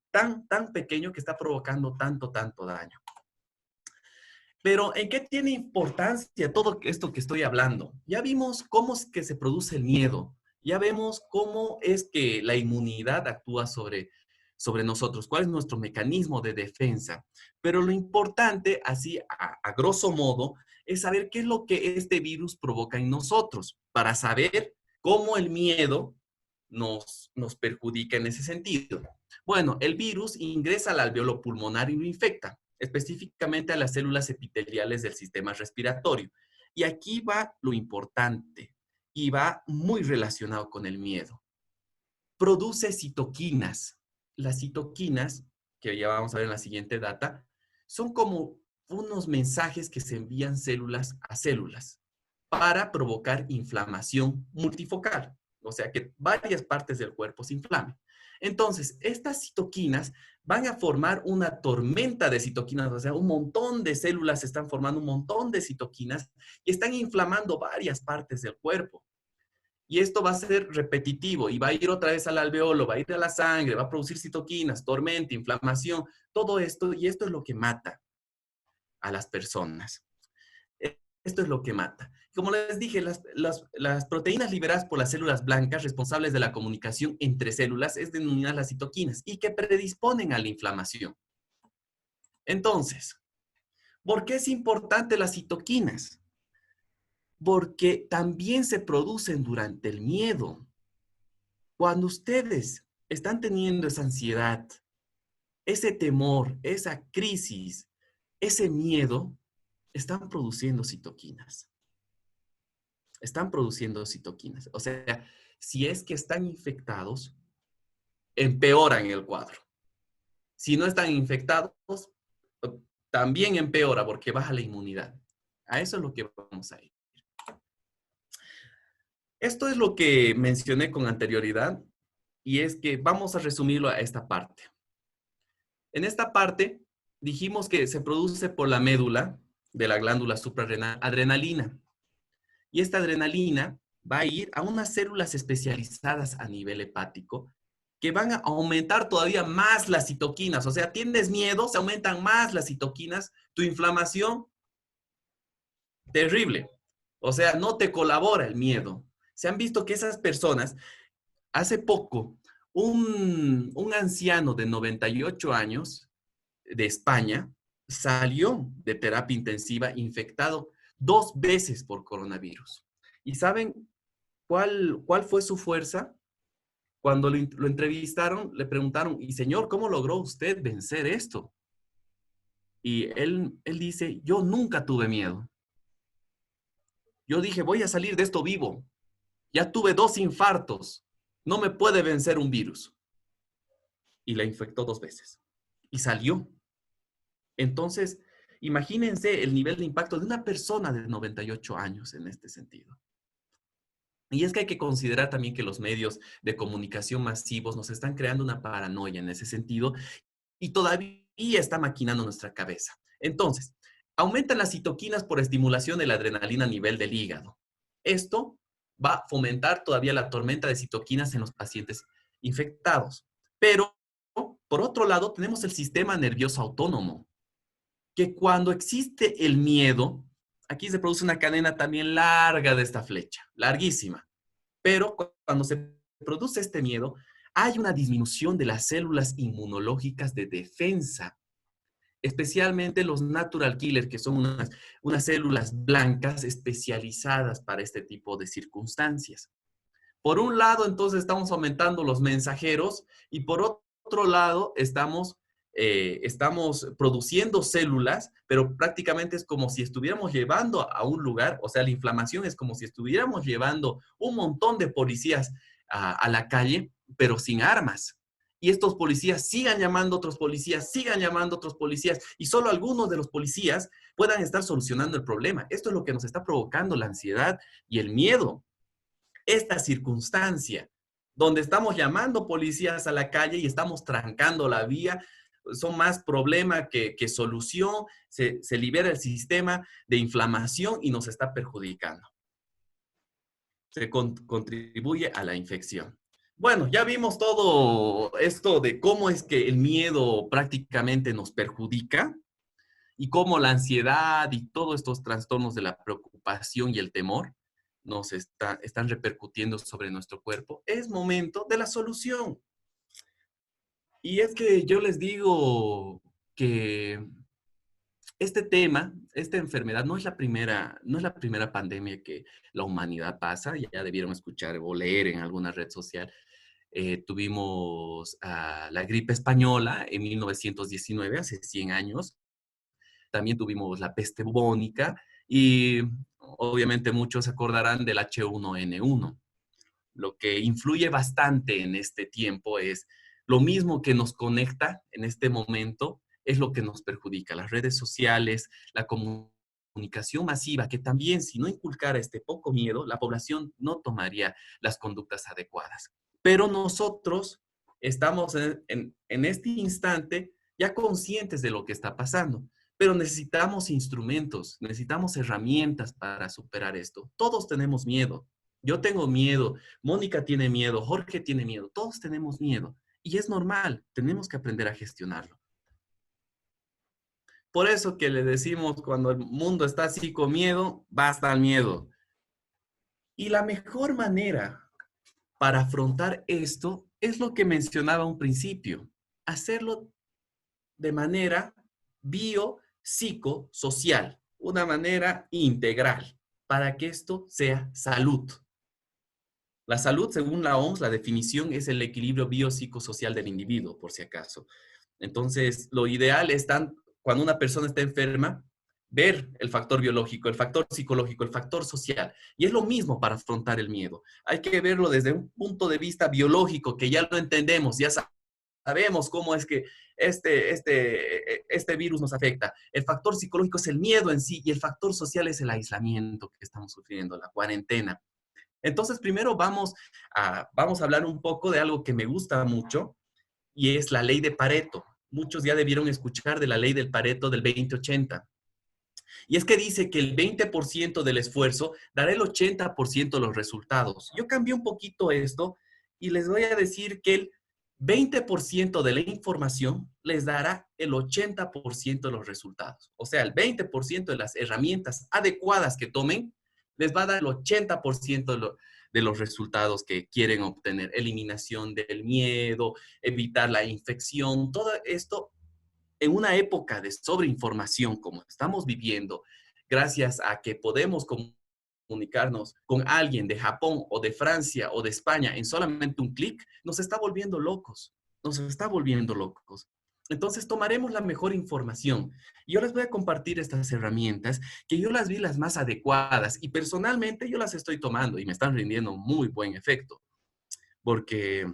pequeño que está provocando tanto daño. Pero ¿en qué tiene importancia todo esto que estoy hablando? Ya vimos cómo es que se produce el miedo. Ya vemos cómo es que la inmunidad actúa sobre nosotros, cuál es nuestro mecanismo de defensa. Pero lo importante, así a grosso modo, es saber qué es lo que este virus provoca en nosotros, para saber cómo el miedo nos perjudica en ese sentido. Bueno, el virus ingresa al alveolo pulmonar y lo infecta, específicamente a las células epiteliales del sistema respiratorio. Y aquí va lo importante, y va muy relacionado con el miedo. Produce citoquinas. Las citoquinas, que ya vamos a ver en la siguiente data, son como unos mensajes que se envían células a células para provocar inflamación multifocal. O sea, que varias partes del cuerpo se inflamen. Entonces, estas citoquinas van a formar una tormenta de citoquinas, o sea, un montón de células están formando un montón de citoquinas y están inflamando varias partes del cuerpo. Y esto va a ser repetitivo y va a ir otra vez al alveolo, va a ir a la sangre, va a producir citoquinas, tormenta, inflamación, todo esto, y esto es lo que mata a las personas. Esto es lo que mata. Como les dije, las proteínas liberadas por las células blancas responsables de la comunicación entre células es denominadas las citoquinas y que predisponen a la inflamación. Entonces, ¿por qué es importante las citoquinas? Porque también se producen durante el miedo. Cuando ustedes están teniendo esa ansiedad, ese temor, esa crisis, ese miedo, están produciendo citoquinas. Están produciendo citoquinas. O sea, si es que están infectados, empeoran el cuadro. Si no están infectados, también empeora porque baja la inmunidad. A eso es lo que vamos a ir. Esto es lo que mencioné con anterioridad y es que vamos a resumirlo a esta parte. En esta parte dijimos que se produce por la médula de la glándula suprarrenal adrenalina. Y esta adrenalina va a ir a unas células especializadas a nivel hepático que van a aumentar todavía más las citoquinas. O sea, tienes miedo, se aumentan más las citoquinas, tu inflamación, terrible. O sea, no te colabora el miedo. Se han visto que esas personas, hace poco, un anciano de 98 años de España salió de terapia intensiva infectado 2 veces por coronavirus. ¿Y saben cuál fue su fuerza? Cuando lo entrevistaron, le preguntaron, y señor, ¿cómo logró usted vencer esto? Y él dice, yo nunca tuve miedo. Yo dije, voy a salir de esto vivo. Ya tuve 2 infartos. No me puede vencer un virus. Y la infectó 2 veces. Y salió. Entonces, imagínense el nivel de impacto de una persona de 98 años en este sentido. Y es que hay que considerar también que los medios de comunicación masivos nos están creando una paranoia en ese sentido y todavía está maquinando nuestra cabeza. Entonces, aumentan las citoquinas por estimulación de la adrenalina a nivel del hígado. Esto va a fomentar todavía la tormenta de citoquinas en los pacientes infectados. Pero, por otro lado, tenemos el sistema nervioso autónomo, que cuando existe el miedo, aquí se produce una cadena también larga de esta flecha, larguísima. Pero cuando se produce este miedo, hay una disminución de las células inmunológicas de defensa. especialmente los natural killer, que son unas células blancas especializadas para este tipo de circunstancias. Por un lado, entonces, estamos aumentando los mensajeros y por otro lado, estamos produciendo células, pero prácticamente es como si estuviéramos llevando a un lugar, o sea, la inflamación es como si estuviéramos llevando un montón de policías a la calle, pero sin armas. Y estos policías sigan llamando a otros policías, sigan llamando a otros policías, y solo algunos de los policías puedan estar solucionando el problema. Esto es lo que nos está provocando la ansiedad y el miedo. Esta circunstancia, donde estamos llamando policías a la calle y estamos trancando la vía, son más problema que solución, se libera el sistema de inflamación y nos está perjudicando. Se contribuye a la infección. Bueno, ya vimos todo esto de cómo es que el miedo prácticamente nos perjudica y cómo la ansiedad y todos estos trastornos de la preocupación y el temor nos están repercutiendo sobre nuestro cuerpo. Es momento de la solución. Y es que yo les digo que este tema, esta enfermedad no es la primera pandemia que la humanidad pasa. Ya debieron escuchar o leer en alguna red social. Tuvimos la gripe española en 1919, hace 100 años. También tuvimos la peste bubónica y obviamente muchos se acordarán del H1N1. Lo que influye bastante en este tiempo es lo mismo que nos conecta en este momento, es lo que nos perjudica. Las redes sociales, la comunicación masiva, que también si no inculcara este poco miedo, la población no tomaría las conductas adecuadas. Pero nosotros estamos en este instante ya conscientes de lo que está pasando. Pero necesitamos instrumentos, necesitamos herramientas para superar esto. Todos tenemos miedo. Yo tengo miedo, Mónica tiene miedo, Jorge tiene miedo, todos tenemos miedo. Y es normal, tenemos que aprender a gestionarlo. Por eso que le decimos, cuando el mundo está así con miedo, basta el miedo. Y la mejor manera para afrontar esto es lo que mencionaba a un principio, hacerlo de manera biopsicosocial, una manera integral, para que esto sea salud. La salud, según la OMS, la definición es el equilibrio biopsicosocial del individuo, por si acaso. Entonces, lo ideal es, cuando una persona está enferma, ver el factor biológico, el factor psicológico, el factor social. Y es lo mismo para afrontar el miedo. Hay que verlo desde un punto de vista biológico, que ya lo entendemos, ya sabemos cómo es que este virus nos afecta. El factor psicológico es el miedo en sí y el factor social es el aislamiento que estamos sufriendo, la cuarentena. Entonces, primero vamos a hablar un poco de algo que me gusta mucho y es la ley de Pareto. Muchos ya debieron escuchar de la ley del Pareto del 20-80. Y es que dice que el 20% del esfuerzo dará el 80% de los resultados. Yo cambié un poquito esto y les voy a decir que el 20% de la información les dará el 80% de los resultados. O sea, el 20% de las herramientas adecuadas que tomen les va a dar el 80% de los resultados que quieren obtener. Eliminación del miedo, evitar la infección, todo esto en una época de sobreinformación como estamos viviendo, gracias a que podemos comunicarnos con alguien de Japón o de Francia o de España en solamente un clic, nos está volviendo locos, nos está volviendo locos. Entonces tomaremos la mejor información. Yo les voy a compartir estas herramientas que yo las vi las más adecuadas y personalmente yo las estoy tomando y me están rindiendo muy buen efecto. Porque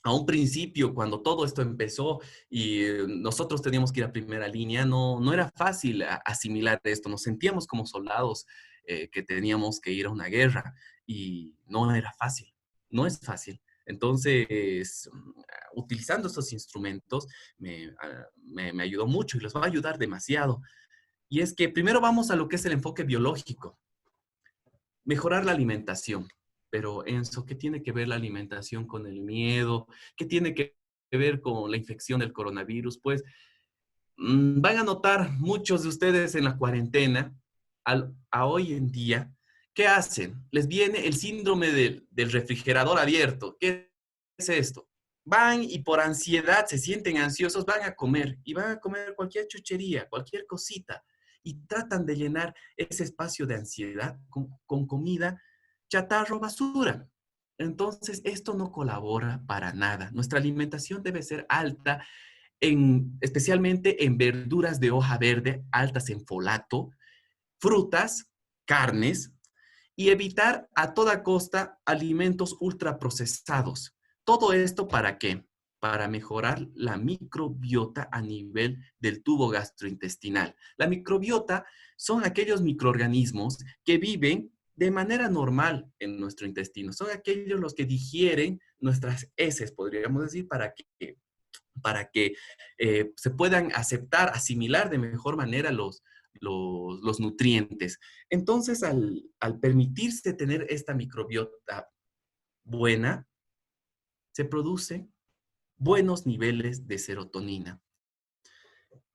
a un principio, cuando todo esto empezó y nosotros teníamos que ir a primera línea, no era fácil asimilar esto. Nos sentíamos como soldados que teníamos que ir a una guerra y no era fácil, no es fácil. Entonces, utilizando estos instrumentos me ayudó mucho y les va a ayudar demasiado. Y es que primero vamos a lo que es el enfoque biológico. Mejorar la alimentación. Pero Enzo, ¿qué tiene que ver la alimentación con el miedo? ¿Qué tiene que ver con la infección del coronavirus? Pues van a notar muchos de ustedes en la cuarentena, a hoy en día, ¿qué hacen? Les viene el síndrome del refrigerador abierto. ¿Qué es esto? van y por ansiedad se sienten ansiosos, van a comer y van a comer cualquier chuchería, cualquier cosita y tratan de llenar ese espacio de ansiedad con comida chatarra o basura. Entonces, esto no colabora para nada. Nuestra alimentación debe ser alta, especialmente en verduras de hoja verde, altas en folato, frutas, carnes, y evitar a toda costa alimentos ultraprocesados. ¿Todo esto para qué? Para mejorar la microbiota a nivel del tubo gastrointestinal. La microbiota son aquellos microorganismos que viven de manera normal en nuestro intestino. Son aquellos los que digieren nuestras heces, podríamos decir, para que se puedan aceptar, asimilar de mejor manera los nutrientes. Entonces, al permitirse tener esta microbiota buena, se producen buenos niveles de serotonina.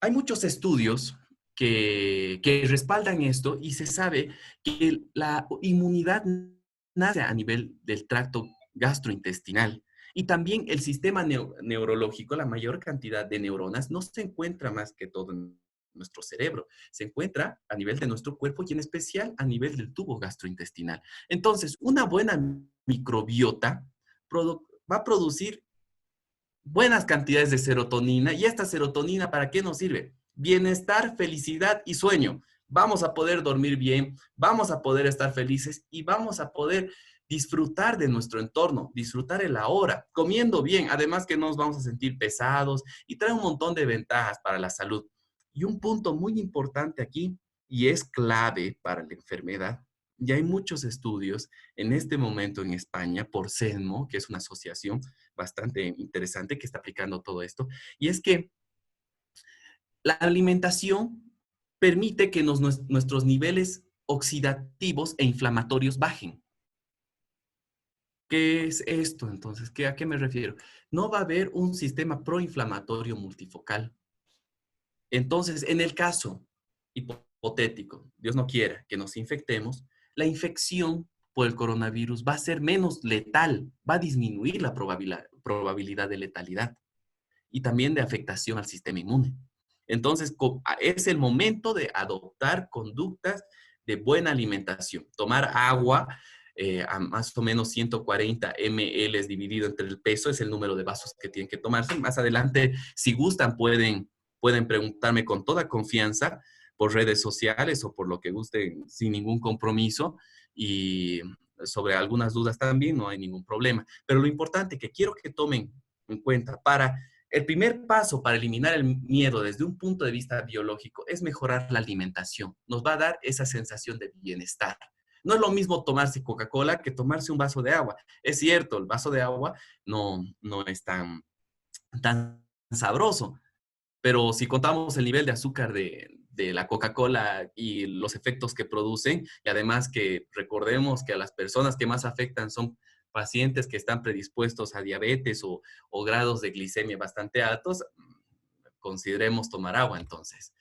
Hay muchos estudios que respaldan esto y se sabe que la inmunidad nace a nivel del tracto gastrointestinal. Y también el sistema neurológico, la mayor cantidad de neuronas, no se encuentra más que todo en nuestro cerebro. Se encuentra a nivel de nuestro cuerpo y en especial a nivel del tubo gastrointestinal. Entonces, una buena microbiota va a producir buenas cantidades de serotonina. ¿Y esta serotonina para qué nos sirve? Bienestar, felicidad y sueño. Vamos a poder dormir bien, vamos a poder estar felices y vamos a poder disfrutar de nuestro entorno, disfrutar el ahora, comiendo bien, además que no nos vamos a sentir pesados y trae un montón de ventajas para la salud. Y un punto muy importante aquí, y es clave para la enfermedad, ya hay muchos estudios en este momento en España por SESMO, que es una asociación bastante interesante que está aplicando todo esto, y es que la alimentación permite que nuestros niveles oxidativos e inflamatorios bajen. ¿Qué es esto entonces? ¿A qué me refiero? No va a haber un sistema proinflamatorio multifocal. Entonces, en el caso hipotético, Dios no quiera que nos infectemos, la infección por el coronavirus va a ser menos letal, va a disminuir la probabilidad de letalidad y también de afectación al sistema inmune. Entonces, es el momento de adoptar conductas de buena alimentación. Tomar agua a más o menos 140 ml dividido entre el peso, es el número de vasos que tienen que tomarse. Más adelante, si gustan, pueden preguntarme con toda confianza por redes sociales o por lo que gusten sin ningún compromiso. Y sobre algunas dudas también no hay ningún problema. Pero lo importante que quiero que tomen en cuenta el primer paso para eliminar el miedo desde un punto de vista biológico es mejorar la alimentación. Nos va a dar esa sensación de bienestar. No es lo mismo tomarse Coca-Cola que tomarse un vaso de agua. Es cierto, el vaso de agua no es tan sabroso, pero si contamos el nivel de azúcar de la Coca-Cola y los efectos que producen, y además que recordemos que a las personas que más afectan son pacientes que están predispuestos a diabetes o grados de glicemia bastante altos, consideremos tomar agua entonces.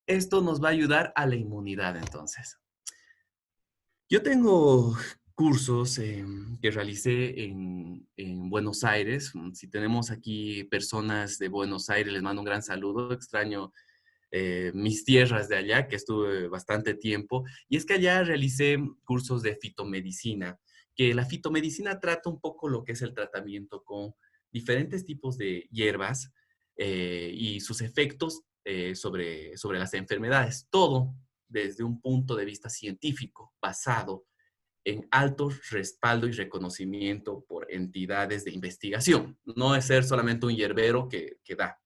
Esto nos va a ayudar a la inmunidad entonces. Yo tengo cursos que realicé en Buenos Aires. Si tenemos aquí personas de Buenos Aires, les mando un gran saludo. Extraño mis tierras de allá, que estuve bastante tiempo. Y es que allá realicé cursos de fitomedicina, que la fitomedicina trata un poco lo que es el tratamiento con diferentes tipos de hierbas y sus efectos sobre las enfermedades. Todo desde un punto de vista científico, basado en alto respaldo y reconocimiento por entidades de investigación. No es ser solamente un hierbero que da,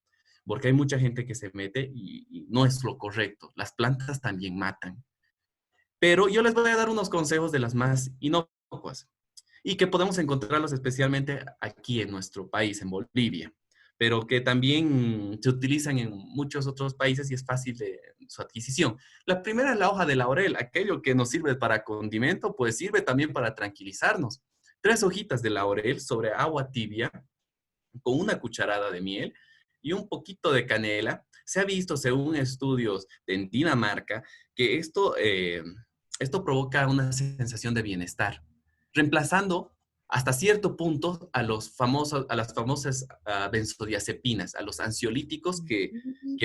porque hay mucha gente que se mete y no es lo correcto. Las plantas también matan. Pero yo les voy a dar unos consejos de las más inocuas y que podemos encontrarlos especialmente aquí en nuestro país, en Bolivia, pero que también se utilizan en muchos otros países y es fácil de su adquisición. La primera es la hoja de laurel, aquello que nos sirve para condimento, pues sirve también para tranquilizarnos. 3 hojitas de laurel sobre agua tibia con una cucharada de miel y un poquito de canela. Se ha visto, según estudios en Dinamarca, que esto provoca una sensación de bienestar, reemplazando hasta cierto punto a las famosas benzodiazepinas, a los ansiolíticos que,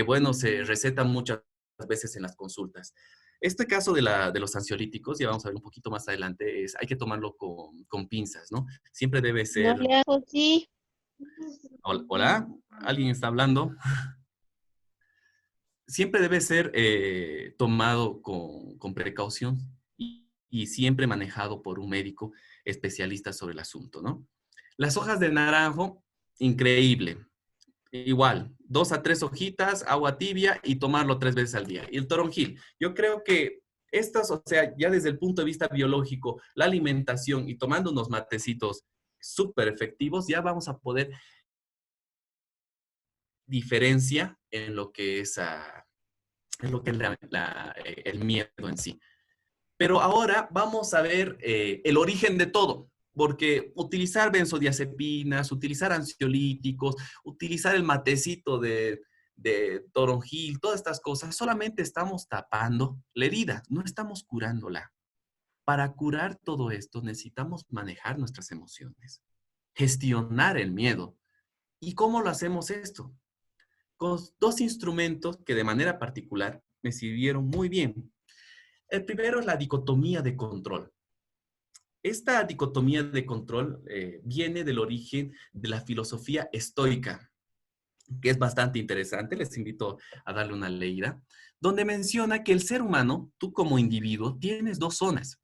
bueno, se recetan muchas veces en las consultas. Este caso de los ansiolíticos, ya vamos a ver un poquito más adelante, hay que tomarlo con pinzas, ¿no? Siempre debe ser... No le hago sí. Hola, ¿alguien está hablando? Siempre debe ser tomado con precaución y siempre manejado por un médico especialista sobre el asunto, ¿no? Las hojas de naranjo, increíble. Igual, 2 a 3 hojitas, agua tibia y tomarlo 3 veces al día. Y el toronjil, yo creo que estas, o sea, ya desde el punto de vista biológico, la alimentación y tomando unos matecitos súper efectivos, ya vamos a poder diferencia en lo que es, el miedo en sí. Pero ahora vamos a ver el origen de todo, porque utilizar benzodiazepinas, utilizar ansiolíticos, utilizar el matecito de toronjil, todas estas cosas, solamente estamos tapando la herida, no estamos curándola. Para curar todo esto necesitamos manejar nuestras emociones, gestionar el miedo. ¿Y cómo lo hacemos esto? Con 2 instrumentos que de manera particular me sirvieron muy bien. El primero es la dicotomía de control. Esta dicotomía de control viene del origen de la filosofía estoica, que es bastante interesante, les invito a darle una leída, donde menciona que el ser humano, tú como individuo, tienes 2 zonas.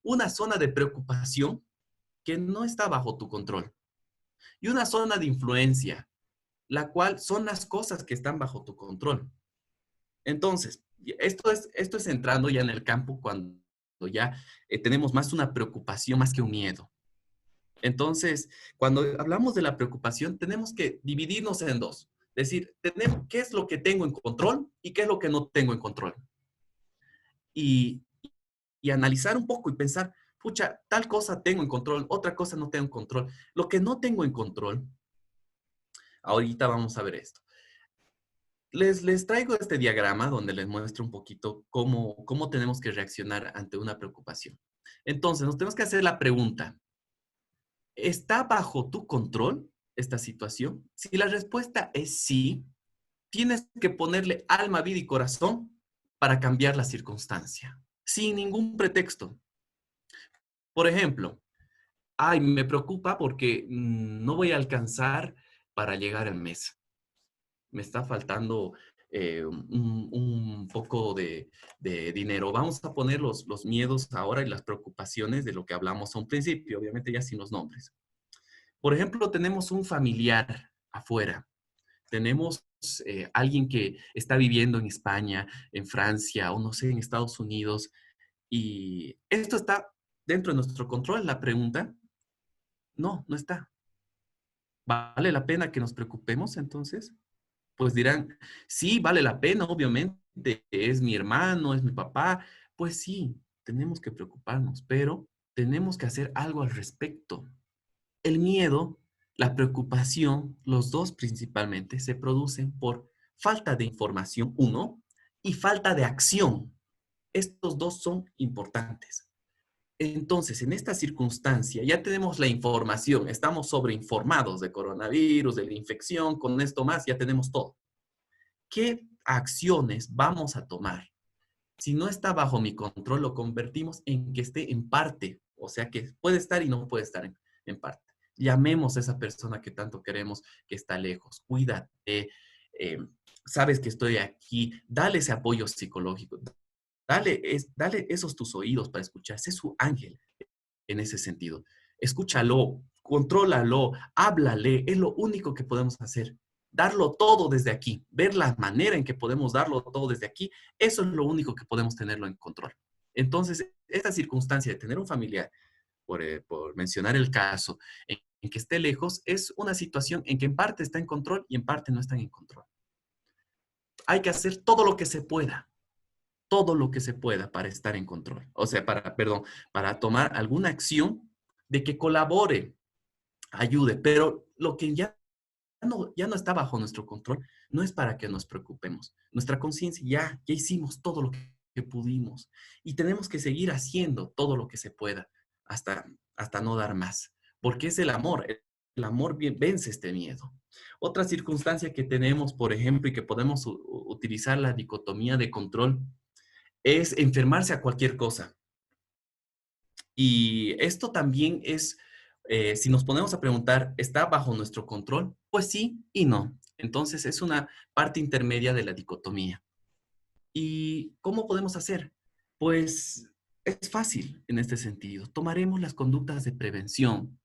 Una zona de preocupación que no está bajo tu control y una zona de influencia, la cual son las cosas que están bajo tu control. Entonces, esto es entrando ya en el campo cuando ya tenemos más una preocupación más que un miedo. Entonces, cuando hablamos de la preocupación, tenemos que dividirnos en 2. Es decir, qué es lo que tengo en control y qué es lo que no tengo en control. Y analizar un poco y pensar, pucha, tal cosa tengo en control, otra cosa no tengo en control. Lo que no tengo en control, ahorita vamos a ver esto. Les traigo este diagrama donde les muestro un poquito cómo tenemos que reaccionar ante una preocupación. Entonces, nos tenemos que hacer la pregunta, ¿está bajo tu control esta situación? Si la respuesta es sí, tienes que ponerle alma, vida y corazón para cambiar la circunstancia, sin ningún pretexto. Por ejemplo, me preocupa porque no voy a alcanzar para llegar al mes. Me está faltando un poco de dinero. Vamos a poner los miedos ahora y las preocupaciones de lo que hablamos a un principio, obviamente ya sin los nombres. Por ejemplo, tenemos un familiar afuera. Tenemos alguien que está viviendo en España, en Francia o no sé, en Estados Unidos. Y esto está dentro de nuestro control. La pregunta, no está. ¿Vale la pena que nos preocupemos entonces? Pues dirán, sí, vale la pena, obviamente, es mi hermano, es mi papá. Pues sí, tenemos que preocuparnos, pero tenemos que hacer algo al respecto. El miedo, la preocupación, los 2 principalmente, se producen por falta de información, 1, y falta de acción. Estos 2 son importantes. Entonces, en esta circunstancia, ya tenemos la información, estamos sobreinformados de coronavirus, de la infección, con esto más, ya tenemos todo. ¿Qué acciones vamos a tomar? Si no está bajo mi control, lo convertimos en que esté en parte, o sea que puede estar y no puede estar en parte. Llamemos a esa persona que tanto queremos, que está lejos. Cuídate, sabes que estoy aquí, dale ese apoyo psicológico. Dale esos tus oídos para escuchar. Sé su ángel en ese sentido. Escúchalo, contrólalo, háblale. Es lo único que podemos hacer. Darlo todo desde aquí. Ver la manera en que podemos darlo todo desde aquí. Eso es lo único que podemos tenerlo en control. Entonces, esta circunstancia de tener un familiar, por mencionar el caso, en que esté lejos, es una situación en que en parte está en control y en parte no está en control. Hay que hacer todo lo que se pueda para estar en control. O sea, para tomar alguna acción de que colabore, ayude, pero lo que ya no está bajo nuestro control no es para que nos preocupemos. Nuestra conciencia ya hicimos todo lo que pudimos y tenemos que seguir haciendo todo lo que se pueda hasta no dar más. porque es el amor. El amor vence este miedo. Otra circunstancia que tenemos, por ejemplo, y que podemos utilizar la dicotomía de control, es enfermarse a cualquier cosa. Y esto también es, si nos ponemos a preguntar, ¿está bajo nuestro control? Pues sí y no. Entonces es una parte intermedia de la dicotomía. ¿Y cómo podemos hacer? Pues es fácil en este sentido. Tomaremos las conductas de prevención.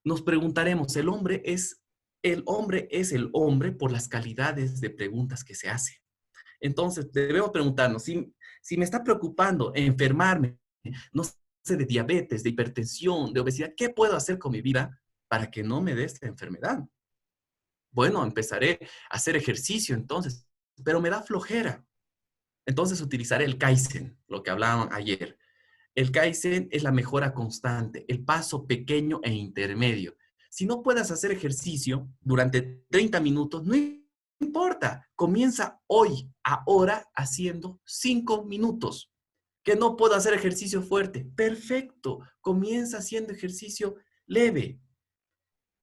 Nos preguntaremos, el hombre es el hombre por las calidades de preguntas que se hace. Entonces, debemos preguntarnos, si me está preocupando enfermarme, no sé, de diabetes, de hipertensión, de obesidad, ¿qué puedo hacer con mi vida para que no me dé esta enfermedad? Bueno, empezaré a hacer ejercicio entonces, pero me da flojera. Entonces utilizaré el Kaizen, lo que hablaban ayer. El Kaizen es la mejora constante, el paso pequeño e intermedio. Si no puedes hacer ejercicio durante 30 minutos, no importa. Comienza hoy, ahora, haciendo 5 minutos. Que no puedo hacer ejercicio fuerte. Perfecto. Comienza haciendo ejercicio leve.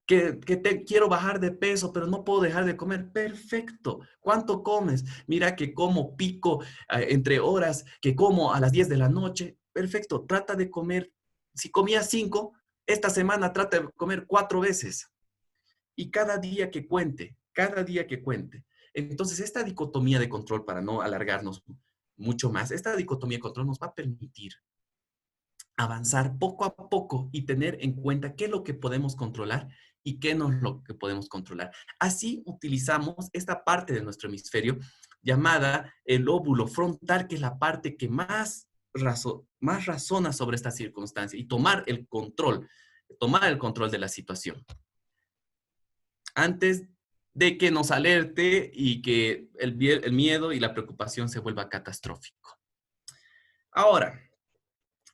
Quiero bajar de peso, pero no puedo dejar de comer. Perfecto. ¿Cuánto comes? Mira que como pico entre horas, que como a las 10 de la noche. Perfecto. Trata de comer. Si comías 5, esta semana trata de comer 4 veces. Y cada día que cuente, cada día que cuente. Entonces, esta dicotomía de control, para no alargarnos mucho más, esta dicotomía de control nos va a permitir avanzar poco a poco y tener en cuenta qué es lo que podemos controlar y qué no es lo que podemos controlar. Así utilizamos esta parte de nuestro hemisferio llamada el lóbulo frontal, que es la parte que más razona sobre esta circunstancia y tomar el control de la situación antes de que nos alerte y que el miedo y la preocupación se vuelva catastrófico. Ahora,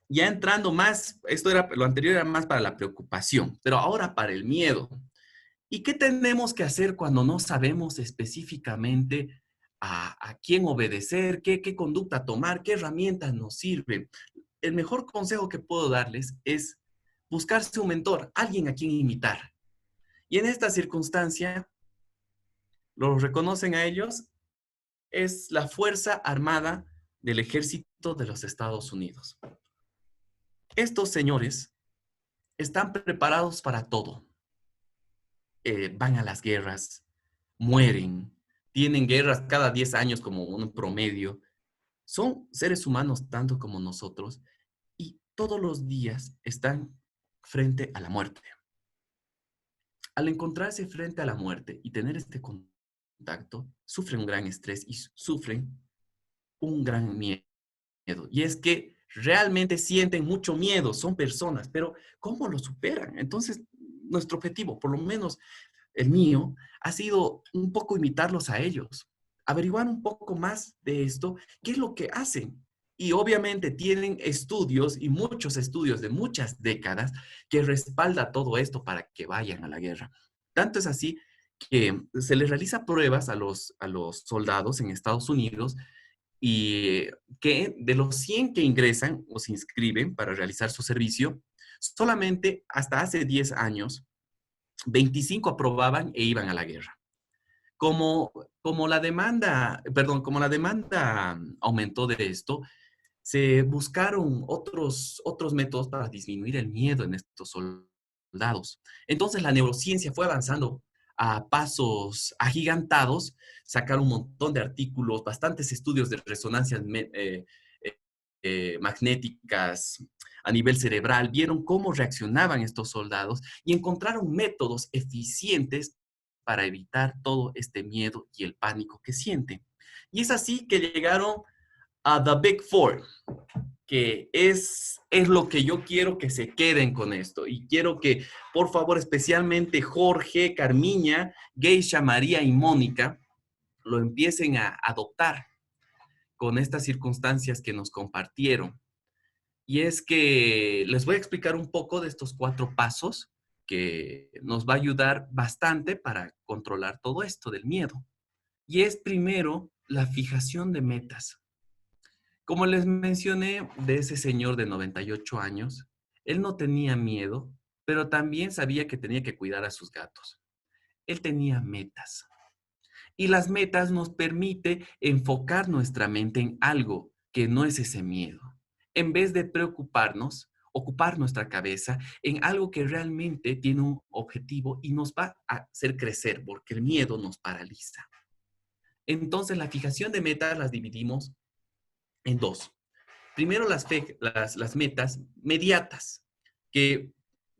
ya entrando más, lo anterior era más para la preocupación, pero ahora para el miedo. ¿Y qué tenemos que hacer cuando no sabemos específicamente a quién obedecer, qué conducta tomar, qué herramientas nos sirven? El mejor consejo que puedo darles es buscarse un mentor, alguien a quien imitar. Y en esta circunstancia, los reconocen a ellos, es la Fuerza Armada del Ejército de los Estados Unidos. Estos señores están preparados para todo. Van a las guerras, mueren, tienen guerras cada 10 años como un promedio. Son seres humanos tanto como nosotros y todos los días están frente a la muerte. Al encontrarse frente a la muerte y tener este contacto, sufren un gran estrés y sufren un gran miedo. Y es que realmente sienten mucho miedo, son personas, pero ¿cómo lo superan? Entonces, nuestro objetivo, por lo menos el mío, ha sido un poco imitarlos a ellos, averiguar un poco más de esto, qué es lo que hacen. Y obviamente tienen estudios y muchos estudios de muchas décadas que respalda todo esto para que vayan a la guerra. Tanto es así que se les realiza pruebas a los soldados en Estados Unidos y que de los 100 que ingresan o se inscriben para realizar su servicio, solamente hasta hace 10 años, 25 aprobaban e iban a la guerra. Como la demanda aumentó de esto, se buscaron otros métodos para disminuir el miedo en estos soldados. Entonces la neurociencia fue avanzando a pasos agigantados, sacaron un montón de artículos, bastantes estudios de resonancias magnéticas a nivel cerebral, vieron cómo reaccionaban estos soldados y encontraron métodos eficientes para evitar todo este miedo y el pánico que sienten. Y es así que llegaron a The Big Four, que es lo que yo quiero que se queden con esto. Y quiero que, por favor, especialmente Jorge, Carmiña, Geisha, María y Mónica, lo empiecen a adoptar con estas circunstancias que nos compartieron. Y es que les voy a explicar un poco de estos 4 pasos que nos va a ayudar bastante para controlar todo esto del miedo. Y es primero la fijación de metas. Como les mencioné de ese señor de 98 años, él no tenía miedo, pero también sabía que tenía que cuidar a sus gatos. Él tenía metas. Y las metas nos permiten enfocar nuestra mente en algo que no es ese miedo. En vez de preocuparnos, ocupar nuestra cabeza en algo que realmente tiene un objetivo y nos va a hacer crecer, porque el miedo nos paraliza. Entonces, la fijación de metas las dividimos en dos. Primero, las metas mediatas, que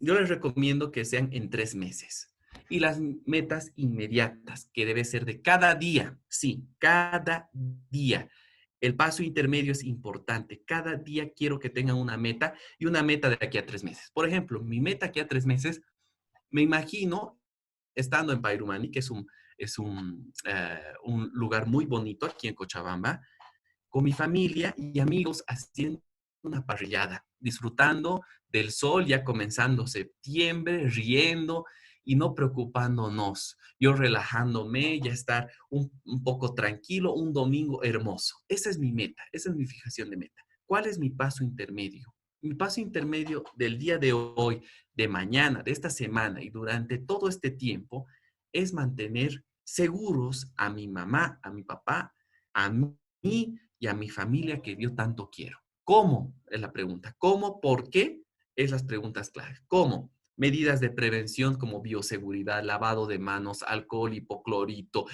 yo les recomiendo que sean en 3 meses. Y las metas inmediatas, que debe ser de cada día. Sí, cada día. El paso intermedio es importante. Cada día quiero que tengan una meta y una meta de aquí a 3 meses. Por ejemplo, mi meta aquí a 3 meses, me imagino estando en Pairumani, que es un lugar muy bonito aquí en Cochabamba, con mi familia y amigos haciendo una parrillada, disfrutando del sol ya comenzando septiembre, riendo y no preocupándonos. Yo relajándome, ya estar un poco tranquilo, un domingo hermoso. Esa es mi meta, esa es mi fijación de meta. ¿Cuál es mi paso intermedio? Mi paso intermedio del día de hoy, de mañana, de esta semana y durante todo este tiempo es mantener seguros a mi mamá, a mi papá, a mí y a mi familia que yo tanto quiero. ¿Cómo? Es la pregunta. ¿Cómo? ¿Por qué? Es las preguntas claves. ¿Cómo? Medidas de prevención como bioseguridad, lavado de manos, alcohol, hipoclorito,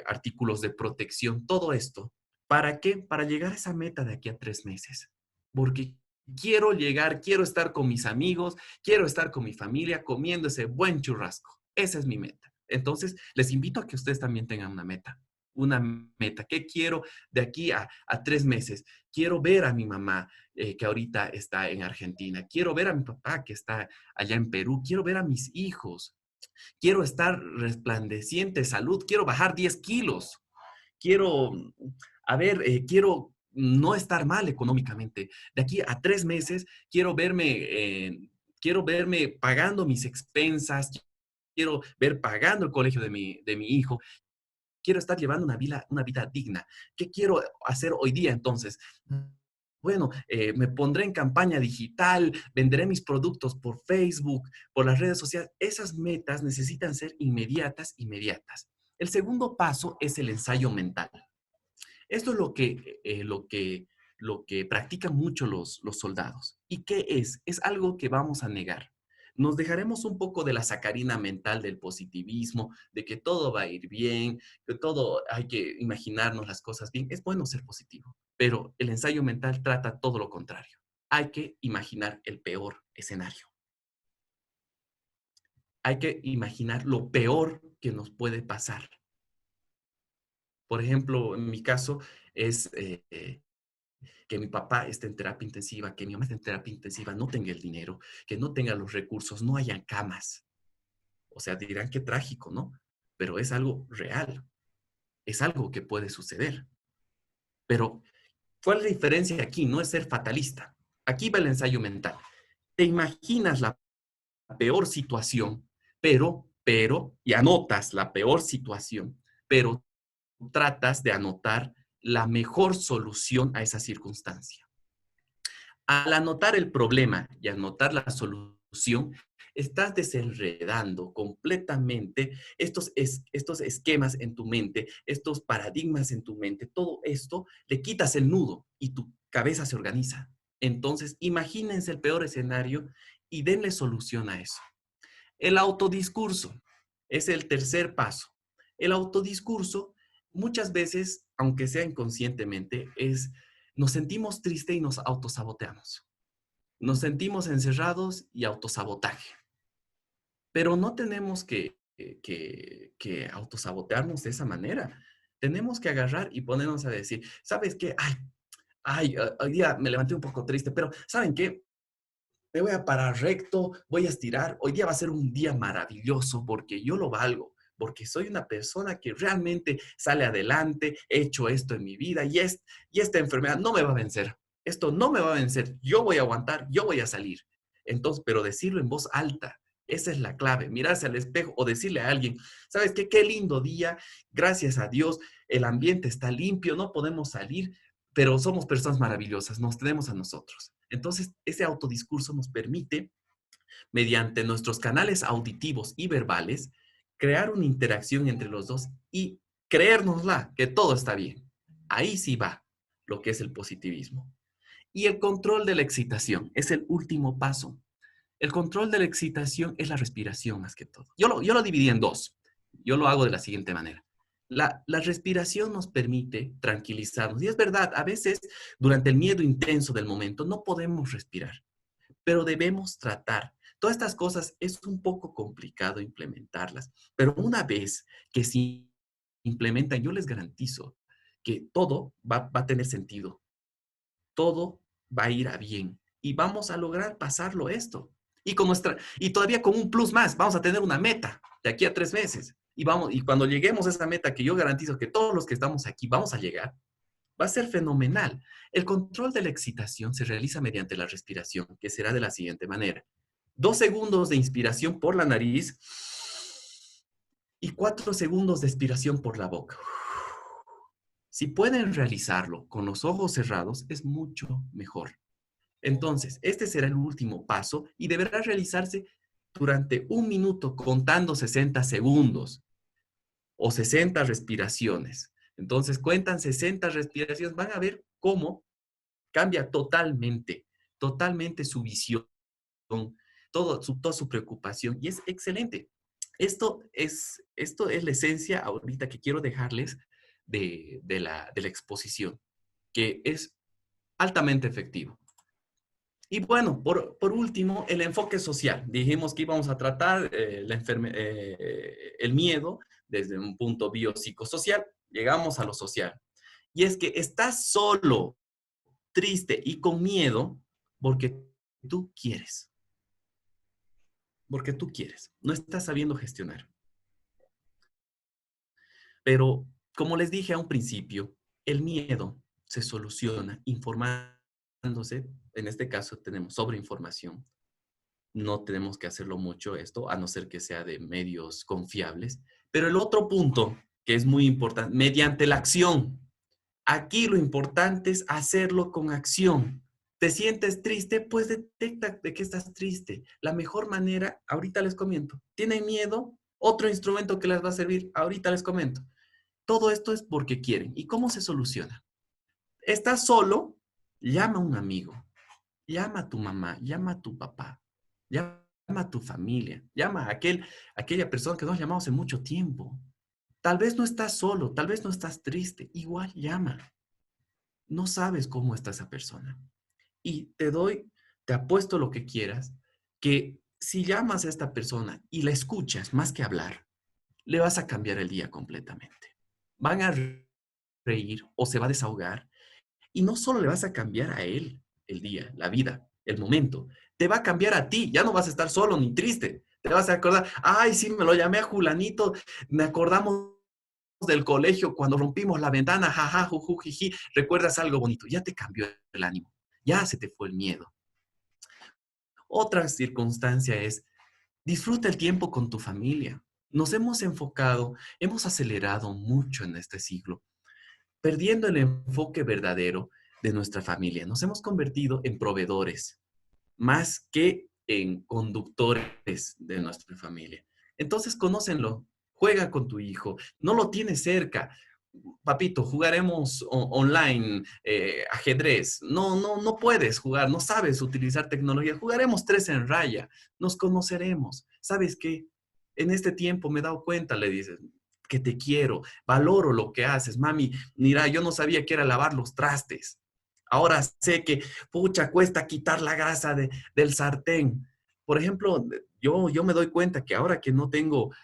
artículos de protección, todo esto. ¿Para qué? Para llegar a esa meta de aquí a 3 meses. Porque quiero llegar, quiero estar con mis amigos, quiero estar con mi familia comiendo ese buen churrasco. Esa es mi meta. Entonces, les invito a que ustedes también tengan una meta. Una meta. ¿Qué quiero de aquí a 3 meses? Quiero ver a mi mamá que ahorita está en Argentina. Quiero ver a mi papá que está allá en Perú. Quiero ver a mis hijos. Quiero estar resplandeciente de salud. Quiero bajar 10 kilos. Quiero, quiero no estar mal económicamente. De aquí a 3 meses quiero verme pagando mis expensas. Quiero ver pagando el colegio de mi hijo. Quiero estar llevando una vida digna. ¿Qué quiero hacer hoy día entonces? Bueno, me pondré en campaña digital, venderé mis productos por Facebook, por las redes sociales. Esas metas necesitan ser inmediatas. El segundo paso es el ensayo mental. Esto es lo que practican mucho los soldados. ¿Y qué es? Es algo que vamos a negar. Nos dejaremos un poco de la sacarina mental del positivismo, de que todo va a ir bien, que todo hay que imaginarnos las cosas bien. Es bueno ser positivo, pero el ensayo mental trata todo lo contrario. Hay que imaginar el peor escenario. Hay que imaginar lo peor que nos puede pasar. Por ejemplo, en mi caso es que mi papá esté en terapia intensiva, que mi mamá esté en terapia intensiva, no tenga el dinero, que no tenga los recursos, no hayan camas. O sea, dirán qué trágico, ¿no? Pero es algo real. Es algo que puede suceder. Pero, ¿cuál es la diferencia aquí? No es ser fatalista. Aquí va el ensayo mental. Te imaginas la peor situación, y anotas la peor situación, pero tratas de anotar la mejor solución a esa circunstancia. Al anotar el problema y anotar la solución, estás desenredando completamente estos esquemas en tu mente, estos paradigmas en tu mente. Todo esto le quitas el nudo y tu cabeza se organiza. Entonces, imagínense el peor escenario y denle solución a eso. El autodiscurso es el tercer paso. El autodiscurso, muchas veces, aunque sea inconscientemente, nos sentimos tristes y nos autosaboteamos. Nos sentimos encerrados y autosabotaje. Pero no tenemos que autosabotearnos de esa manera. Tenemos que agarrar y ponernos a decir, ¿sabes qué? Hoy día me levanté un poco triste, pero ¿saben qué? Me voy a parar recto, voy a estirar. Hoy día va a ser un día maravilloso porque yo lo valgo, porque soy una persona que realmente sale adelante, he hecho esto en mi vida y esta enfermedad no me va a vencer. Esto no me va a vencer. Yo voy a aguantar, yo voy a salir. Entonces, pero decirlo en voz alta, esa es la clave. Mirarse al espejo o decirle a alguien, ¿sabes qué? Qué lindo día, gracias a Dios, el ambiente está limpio, no podemos salir, pero somos personas maravillosas, nos tenemos a nosotros. Entonces, ese autodiscurso nos permite mediante nuestros canales auditivos y verbales, crear una interacción entre los dos y creérnosla que todo está bien. Ahí sí va lo que es el positivismo. Y el control de la excitación es el último paso. El control de la excitación es la respiración más que todo. Yo lo dividí en dos. Yo lo hago de la siguiente manera. La respiración nos permite tranquilizarnos. Y es verdad, a veces durante el miedo intenso del momento no podemos respirar, pero debemos tratar. Todas estas cosas es un poco complicado implementarlas, pero una vez que se implementan, yo les garantizo que todo va a tener sentido. Todo va a ir a bien y vamos a lograr pasarlo esto. Y todavía con un plus más, vamos a tener una meta de aquí a 3 meses. Y cuando lleguemos a esa meta, que yo garantizo que todos los que estamos aquí vamos a llegar, va a ser fenomenal. El control de la excitación se realiza mediante la respiración, que será de la siguiente manera. 2 segundos de inspiración por la nariz y 4 segundos de expiración por la boca. Si pueden realizarlo con los ojos cerrados, es mucho mejor. Entonces, este será el último paso y deberá realizarse durante 1 minuto contando 60 segundos o 60 respiraciones. Entonces, cuentan 60 respiraciones, van a ver cómo cambia totalmente su visión, toda su preocupación y es excelente. Esto es la esencia ahorita que quiero dejarles de la exposición, que es altamente efectivo. Y bueno, por último, el enfoque social. Dijimos que íbamos a tratar el miedo desde un punto biopsicosocial. Llegamos a lo social. Y es que estás solo, triste y con miedo porque tú quieres. Porque tú quieres. No estás sabiendo gestionar. Pero, como les dije a un principio, el miedo se soluciona informándose. En este caso tenemos sobreinformación. No tenemos que hacerlo mucho esto, a no ser que sea de medios confiables. Pero el otro punto, que es muy importante, mediante la acción. Aquí lo importante es hacerlo con acción. ¿Te sientes triste? Pues detecta de qué estás triste. La mejor manera, ahorita les comento. ¿Tienen miedo? Otro instrumento que les va a servir, ahorita les comento. Todo esto es porque quieren. ¿Y cómo se soluciona? ¿Estás solo? Llama a un amigo. Llama a tu mamá, llama a tu papá, llama a tu familia, llama a aquella persona que no has llamado hace mucho tiempo. Tal vez no estás solo, tal vez no estás triste, igual llama. No sabes cómo está esa persona. Y te apuesto lo que quieras, que si llamas a esta persona y la escuchas más que hablar, le vas a cambiar el día completamente. Van a reír o se va a desahogar y no solo le vas a cambiar a él el día, la vida, el momento, te va a cambiar a ti, ya no vas a estar solo ni triste, te vas a acordar, ay, sí, me lo llamé a Julanito, me acordamos del colegio cuando rompimos la ventana, jaja, juju, jiji, recuerdas algo bonito, ya te cambió el ánimo, ya se te fue el miedo. Otra circunstancia es, disfruta el tiempo con tu familia. Nos hemos enfocado, hemos acelerado mucho en este siglo, perdiendo el enfoque verdadero de nuestra familia. Nos hemos convertido en proveedores, más que en conductores de nuestra familia. Entonces, conócenlo, juega con tu hijo, no lo tienes cerca. Papito, jugaremos online, ajedrez. No puedes jugar, no sabes utilizar tecnología. Jugaremos 3 en raya, nos conoceremos. ¿Sabes qué? En este tiempo me he dado cuenta, le dices, que te quiero, valoro lo que haces. Mami, mira, yo no sabía que era lavar los trastes. Ahora sé que, pucha, cuesta quitar la grasa del sartén. Por ejemplo, yo me doy cuenta que ahora que no tengo,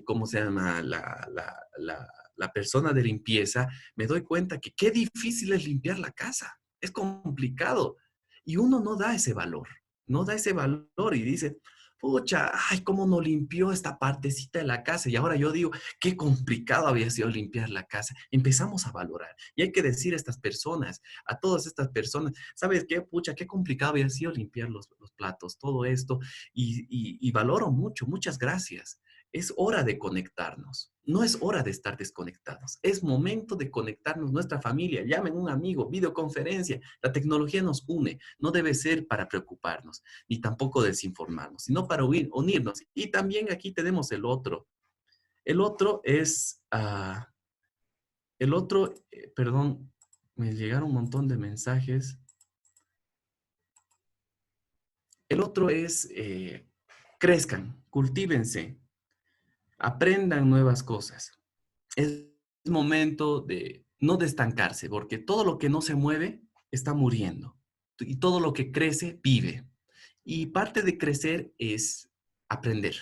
¿cómo se llama? La persona de limpieza, me doy cuenta que qué difícil es limpiar la casa. Es complicado. Y uno no da ese valor. No da ese valor y dice, pucha, ay, cómo no limpió esta partecita de la casa. Y ahora yo digo, qué complicado había sido limpiar la casa. Empezamos a valorar. Y hay que decir a estas personas, a todas estas personas, ¿sabes qué? Pucha, qué complicado había sido limpiar los platos, todo esto. Y valoro mucho, muchas gracias. es hora de conectarnos. No es hora de estar desconectados. Es momento de conectarnos, nuestra familia. Llamen a un amigo, videoconferencia. La tecnología nos une. No debe ser para preocuparnos, ni tampoco desinformarnos, sino para unirnos. Y también aquí tenemos el otro. El otro es, perdón, me llegaron un montón de mensajes. El otro es, crezcan, cultívense, aprendan nuevas cosas. Es momento de no de estancarse, porque todo lo que no se mueve está muriendo. Y todo lo que crece, vive. Y parte de crecer es aprender.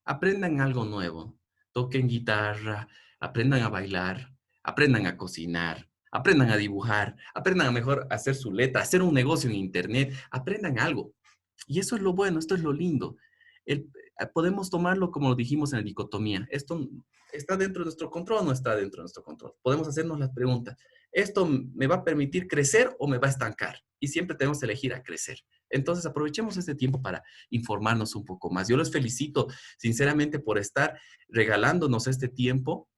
Aprendan algo nuevo. Toquen guitarra, aprendan a bailar, aprendan a cocinar, aprendan a dibujar, aprendan a mejor hacer su letra, hacer un negocio en internet, aprendan algo. Y eso es lo bueno, esto es lo lindo. Podemos tomarlo como lo dijimos en la dicotomía. ¿Esto está dentro de nuestro control o no está dentro de nuestro control? Podemos hacernos las preguntas. ¿Esto me va a permitir crecer o me va a estancar? Y siempre tenemos que elegir a crecer. Entonces, aprovechemos este tiempo para informarnos un poco más. Yo los felicito sinceramente por estar regalándonos este tiempo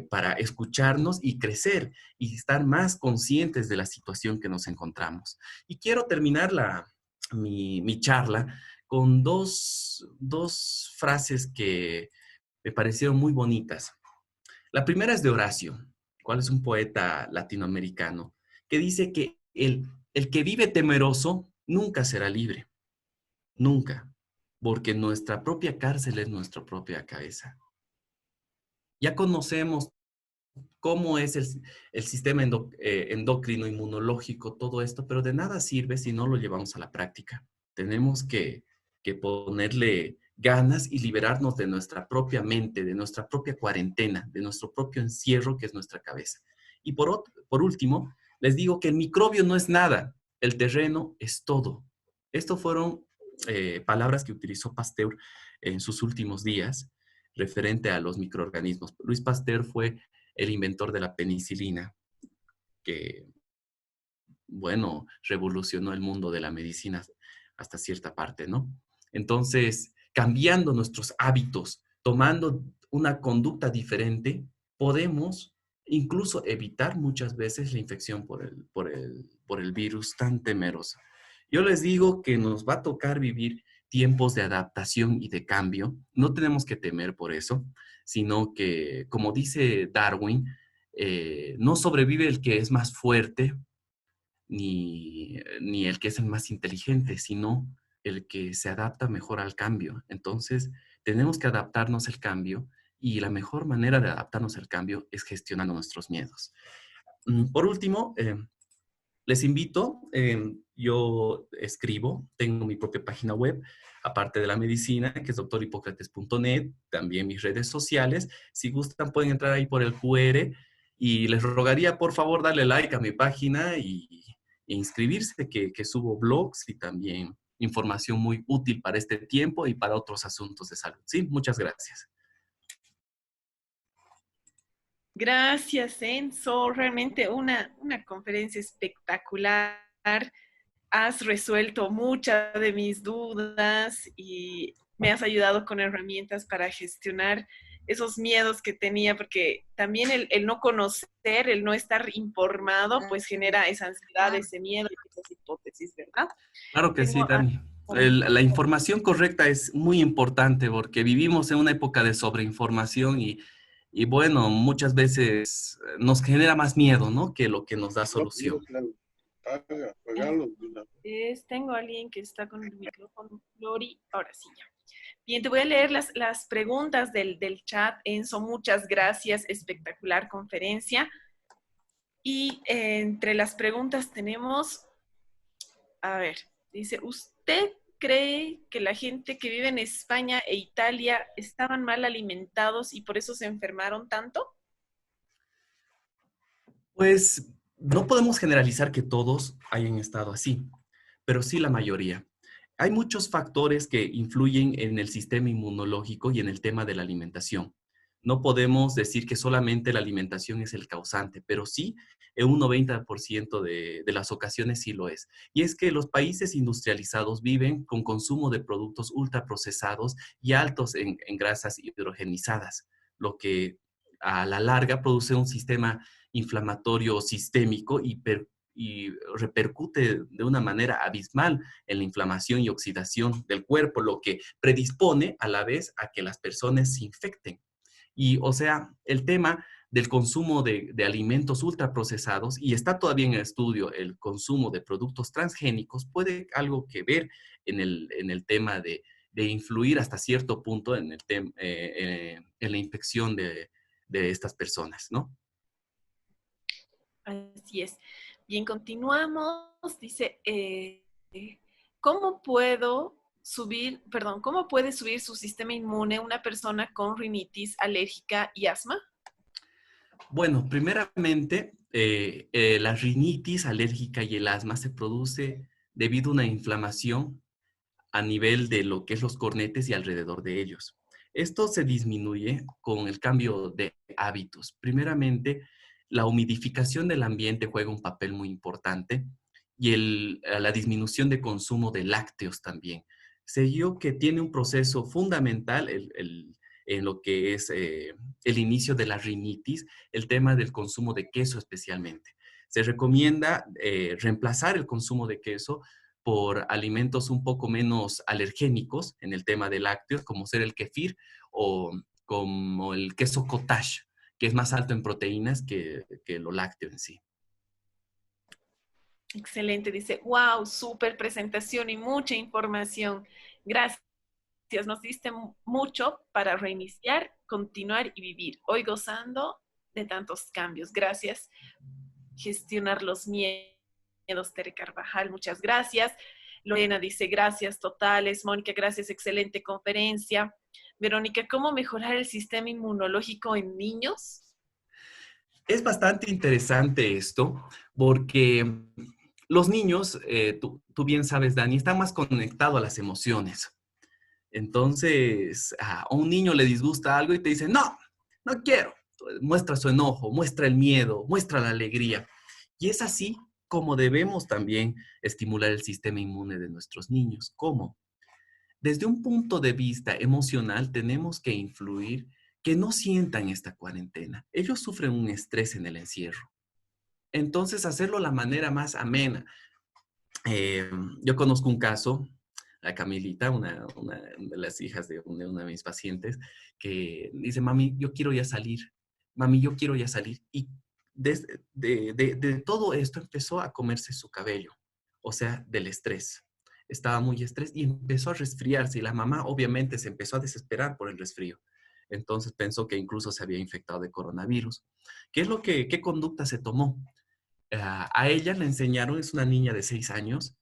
para escucharnos y crecer y estar más conscientes de la situación que nos encontramos. Y quiero terminar mi charla con dos frases que me parecieron muy bonitas. La primera es de Horacio, cual es un poeta latinoamericano, que dice que el que vive temeroso nunca será libre. Nunca. Porque nuestra propia cárcel es nuestra propia cabeza. Ya conocemos cómo es el sistema endocrino, inmunológico, todo esto, pero de nada sirve si no lo llevamos a la práctica. Tenemos que ponerle ganas y liberarnos de nuestra propia mente, de nuestra propia cuarentena, de nuestro propio encierro que es nuestra cabeza. Y por último, les digo que el microbio no es nada, el terreno es todo. Estas fueron palabras que utilizó Pasteur en sus últimos días referente a los microorganismos. Louis Pasteur fue el inventor de la penicilina, que, bueno, revolucionó el mundo de la medicina hasta cierta parte, ¿no? Entonces, cambiando nuestros hábitos, tomando una conducta diferente, podemos incluso evitar muchas veces la infección por el virus tan temeroso. Yo les digo que nos va a tocar vivir tiempos de adaptación y de cambio. No tenemos que temer por eso, sino que, como dice Darwin, no sobrevive el que es más fuerte, ni el que es el más inteligente, sino el que se adapta mejor al cambio. Entonces, tenemos que adaptarnos al cambio y la mejor manera de adaptarnos al cambio es gestionando nuestros miedos. Por último, les invito, yo escribo, tengo mi propia página web, aparte de la medicina, que es doctorhipócrates.net, también mis redes sociales. Si gustan, pueden entrar ahí por el QR y les rogaría, por favor, darle like a mi página e inscribirse, que subo blogs y también información muy útil para este tiempo y para otros asuntos de salud. Sí, muchas gracias. Gracias, Enzo. Realmente una conferencia espectacular. Has resuelto muchas de mis dudas y me has ayudado con herramientas para gestionar esos miedos que tenía, porque también el no conocer, el no estar informado, pues genera esa ansiedad, ese miedo y esas hipótesis, ¿verdad? Claro que sí, Dani. La información correcta es muy importante porque vivimos en una época de sobreinformación y bueno, muchas veces nos genera más miedo, ¿no? Que lo que nos da solución. Tengo a alguien que está con el micrófono, Lori, ahora sí ya. Bien, te voy a leer las preguntas del chat, Enzo, muchas gracias, espectacular conferencia. Y entre las preguntas tenemos, a ver, dice, ¿usted cree que la gente que vive en España e Italia estaban mal alimentados y por eso se enfermaron tanto? Pues no podemos generalizar que todos hayan estado así, pero sí la mayoría. Hay muchos factores que influyen en el sistema inmunológico y en el tema de la alimentación. No podemos decir que solamente la alimentación es el causante, pero sí en un 90% de las ocasiones sí lo es. Y es que los países industrializados viven con consumo de productos ultraprocesados y altos en grasas hidrogenizadas, lo que a la larga produce un sistema inflamatorio sistémico y repercute de una manera abismal en la inflamación y oxidación del cuerpo, lo que predispone a la vez a que las personas se infecten. Y, o sea, el tema del consumo de alimentos ultraprocesados, y está todavía en estudio el consumo de productos transgénicos, puede algo que ver en el tema de influir hasta cierto punto en la infección de estas personas, ¿no? Así es. Bien, continuamos. Dice, ¿cómo cómo puede subir su sistema inmune una persona con rinitis alérgica y asma? Bueno, primeramente, la rinitis alérgica y el asma se produce debido a una inflamación a nivel de lo que es los cornetes y alrededor de ellos. Esto se disminuye con el cambio de hábitos. Primeramente, la humidificación del ambiente juega un papel muy importante y la disminución de consumo de lácteos también. Seguido que tiene un proceso fundamental en lo que es el inicio de la rinitis, el tema del consumo de queso especialmente. Se recomienda reemplazar el consumo de queso por alimentos un poco menos alergénicos en el tema de lácteos, como ser el kefir o como el queso cottage, que es más alto en proteínas que lo lácteo en sí. Excelente, dice, wow, súper presentación y mucha información. Gracias, nos diste mucho para reiniciar, continuar y vivir. Hoy gozando de tantos cambios. Gracias. Gestionar los miedos, Tere Carvajal, muchas gracias. Lorena dice, gracias totales. Mónica, gracias, excelente conferencia. Verónica, ¿cómo mejorar el sistema inmunológico en niños? Es bastante interesante esto, porque los niños, tú bien sabes, Dani, están más conectados a las emociones. Entonces, a un niño le disgusta algo y te dice, no, no quiero. Muestra su enojo, muestra el miedo, muestra la alegría. Y es así como debemos también estimular el sistema inmune de nuestros niños. ¿Cómo? Desde un punto de vista emocional, tenemos que influir que no sientan esta cuarentena. Ellos sufren un estrés en el encierro. Entonces, hacerlo de la manera más amena. Yo conozco un caso, a Camilita, una de las hijas de una de mis pacientes, que dice, mami, yo quiero ya salir. Mami, yo quiero ya salir. Y de todo esto empezó a comerse su cabello, o sea, del estrés. Estaba muy estrés y empezó a resfriarse y la mamá obviamente se empezó a desesperar por el resfrío. Entonces pensó que incluso se había infectado de coronavirus. ¿Qué conducta se tomó? A ella le enseñaron, es una niña de 6 años,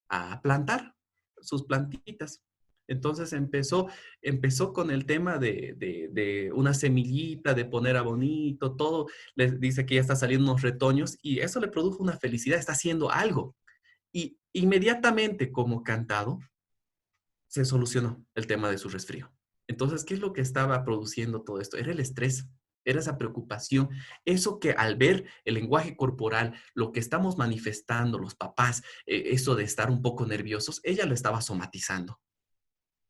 a plantar sus plantitas. Entonces empezó con el tema de una semillita, de poner a bonito, todo. Les dice que ya está saliendo unos retoños y eso le produjo una felicidad, está haciendo algo. Y inmediatamente, como cantado, se solucionó el tema de su resfrío. Entonces, ¿qué es lo que estaba produciendo todo esto? Era el estrés, era esa preocupación, eso que al ver el lenguaje corporal, lo que estamos manifestando los papás, eso de estar un poco nerviosos, ella lo estaba somatizando.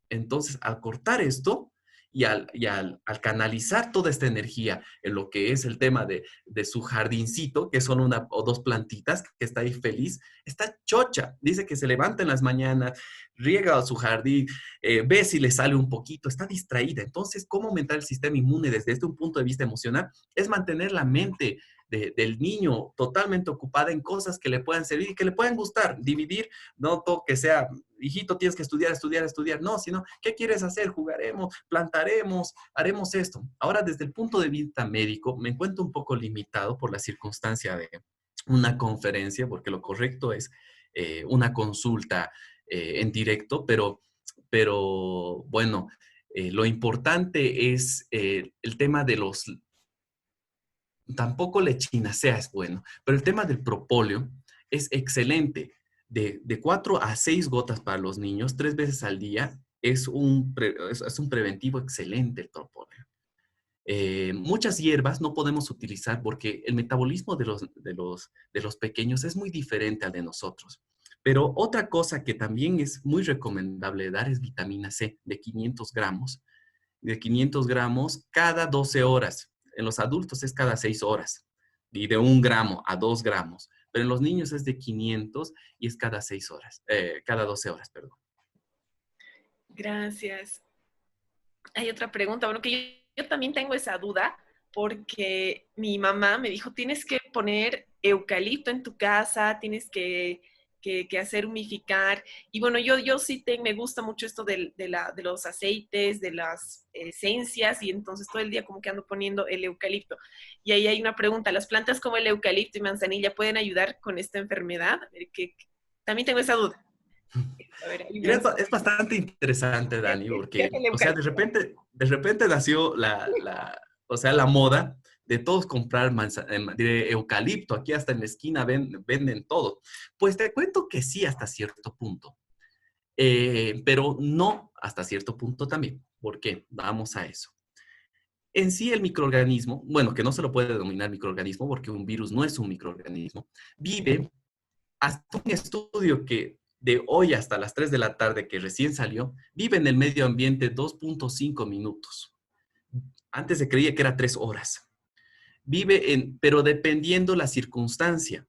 Entonces, al cortar esto y al canalizar toda esta energía en lo que es el tema de su jardincito, que son una o dos plantitas, que está ahí feliz, está chocha. Dice que se levanta en las mañanas, riega su jardín, ve si le sale un poquito, está distraída. Entonces, ¿cómo aumentar el sistema inmune desde un punto de vista emocional? Es mantener la mente del niño totalmente ocupada en cosas que le puedan servir y que le puedan gustar. Dividir, no todo que sea, hijito, tienes que estudiar, estudiar, estudiar. No, sino, ¿qué quieres hacer? Jugaremos, plantaremos, haremos esto. Ahora, desde el punto de vista médico, me encuentro un poco limitado por la circunstancia de una conferencia, porque lo correcto es una consulta en directo, pero bueno, lo importante es el tema de los... Tampoco lechinacea es bueno, pero el tema del propóleo es excelente. De 4 a 6 gotas para los niños, 3 veces al día, es un preventivo excelente el propóleo. Muchas hierbas no podemos utilizar porque el metabolismo de los pequeños es muy diferente al de nosotros. Pero otra cosa que también es muy recomendable dar es vitamina C de 500 gramos. De 500 gramos cada 12 horas. En los adultos es cada 6 horas. Y de 1 gramo a 2 gramos. Pero en los niños es de 500 y es cada 6 horas. Cada 12 horas, perdón. Gracias. Hay otra pregunta, bueno, que yo también tengo esa duda, porque mi mamá me dijo, tienes que poner eucalipto en tu casa, tienes que hacer humificar. Y bueno, yo sí me gusta mucho esto de los aceites, de las esencias, y entonces todo el día como que ando poniendo el eucalipto. Y ahí hay una pregunta, ¿las plantas como el eucalipto y manzanilla pueden ayudar con esta enfermedad? También tengo esa duda. A ver, Es bastante interesante, Dani, porque, o sea, de repente nació o sea, la moda de todos comprar de eucalipto. Aquí hasta en la esquina venden todo. Pues te cuento que sí hasta cierto punto, pero no hasta cierto punto también. ¿Por qué? Vamos a eso. En sí el microorganismo, bueno, que no se lo puede denominar microorganismo porque un virus no es un microorganismo, vive hasta un estudio que de hoy hasta las 3 de la tarde que recién salió, vive en el medio ambiente 2.5 minutos. Antes se creía que era 3 horas. Pero dependiendo la circunstancia.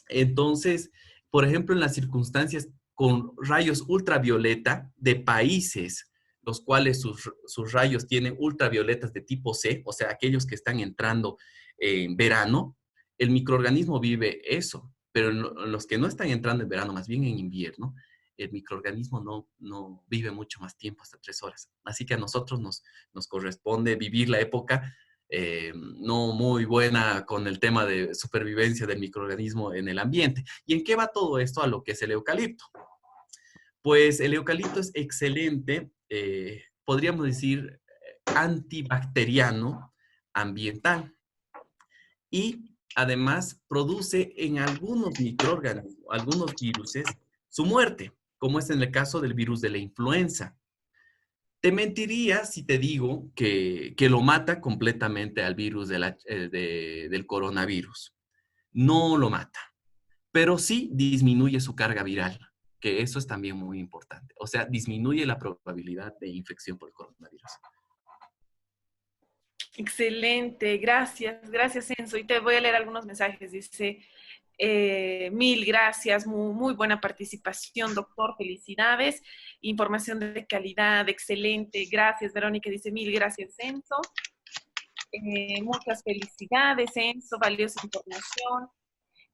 Entonces, por ejemplo, en las circunstancias con rayos ultravioleta de países, los cuales sus rayos tienen ultravioletas de tipo C, o sea, aquellos que están entrando en verano, el microorganismo vive eso. Pero en los que no están entrando en verano, más bien en invierno, el microorganismo no vive mucho más tiempo, hasta 3 horas. Así que a nosotros nos corresponde vivir la época no muy buena con el tema de supervivencia del microorganismo en el ambiente. ¿Y en qué va todo esto a lo que es el eucalipto? Pues el eucalipto es excelente, podríamos decir, antibacteriano ambiental. Y además produce en algunos microorganismos, algunos viruses, su muerte, como es en el caso del virus de la influenza. Te mentiría si te digo que lo mata completamente al virus del coronavirus. No lo mata, pero sí disminuye su carga viral, que eso es también muy importante. O sea, disminuye la probabilidad de infección por el coronavirus. Excelente, gracias Enzo. Y te voy a leer algunos mensajes. Dice, mil gracias, muy buena participación, doctor, felicidades. Información de calidad, excelente, gracias Verónica. Dice, mil gracias Enzo. Muchas felicidades Enzo, valiosa información.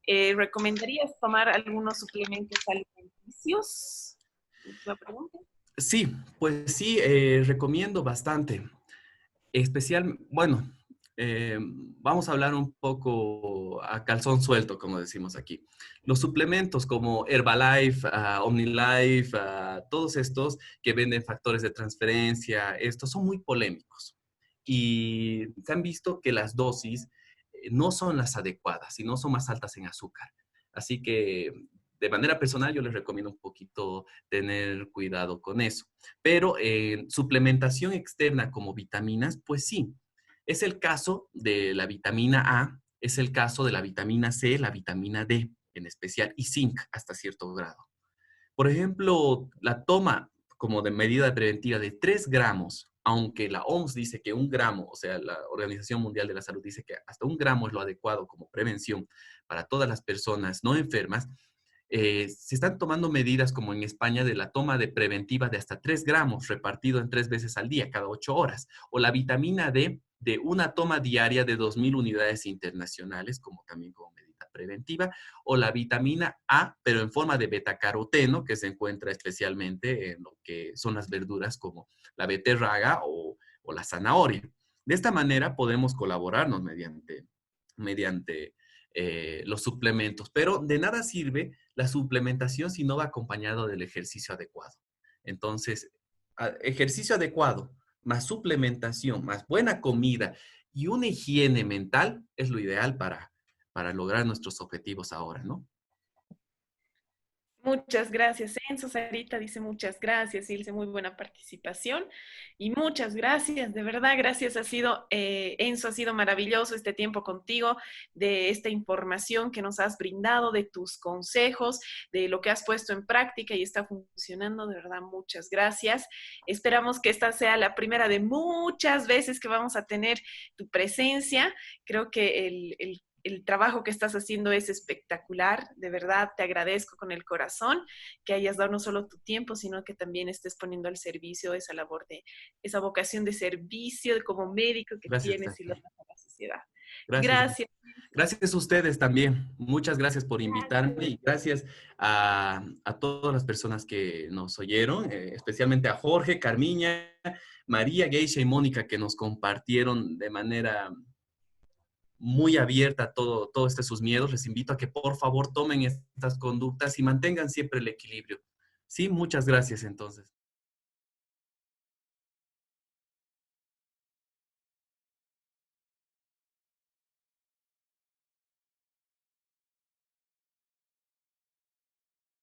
¿Recomendarías tomar algunos suplementos alimenticios? ¿Última pregunta? Sí, pues sí, recomiendo bastante. Bueno, vamos a hablar un poco a calzón suelto, como decimos aquí. Los suplementos como Herbalife, OmniLife, todos estos que venden factores de transferencia, estos son muy polémicos. Y se han visto que las dosis no son las adecuadas y no son más altas en azúcar. Así que de manera personal yo les recomiendo un poquito tener cuidado con eso. Pero suplementación externa como vitaminas, pues sí. Es el caso de la vitamina A, es el caso de la vitamina C, la vitamina D en especial y zinc hasta cierto grado. Por ejemplo, la toma como de medida preventiva de 3 gramos, aunque la OMS dice que 1 gramo, o sea, la Organización Mundial de la Salud dice que hasta 1 gramo es lo adecuado como prevención para todas las personas no enfermas, se están tomando medidas como en España de la toma de preventiva de hasta 3 gramos repartido en 3 veces al día, cada 8 horas. O la vitamina D de una toma diaria de 2.000 unidades internacionales, como también como medida preventiva. O la vitamina A, pero en forma de betacaroteno, que se encuentra especialmente en lo que son las verduras como la beterraga o la zanahoria. De esta manera podemos colaborarnos mediante los suplementos, pero de nada sirve la suplementación si no va acompañado del ejercicio adecuado. Entonces, ejercicio adecuado, más suplementación, más buena comida y una higiene mental es lo ideal para lograr nuestros objetivos ahora, ¿no? Muchas gracias, Enzo. Sarita dice muchas gracias, Ilse, muy buena participación. Y muchas gracias, de verdad, gracias. Enzo, ha sido maravilloso este tiempo contigo, de esta información que nos has brindado, de tus consejos, de lo que has puesto en práctica y está funcionando. De verdad, muchas gracias. Esperamos que esta sea la primera de muchas veces que vamos a tener tu presencia. Creo que el trabajo que estás haciendo es espectacular, de verdad te agradezco con el corazón que hayas dado no solo tu tiempo, sino que también estés poniendo al servicio esa labor esa vocación de servicio como médico que Gracias, tienes y lo Tati. das a la sociedad. Gracias. Gracias. Gracias a ustedes también. Muchas gracias por invitarme y gracias a todas las personas que nos oyeron, especialmente a Jorge, Carmiña, María, Geisha y Mónica, que nos compartieron de manera muy abierta todo sus miedos. Les invito a que por favor tomen estas conductas y mantengan siempre el equilibrio. Sí, muchas gracias entonces.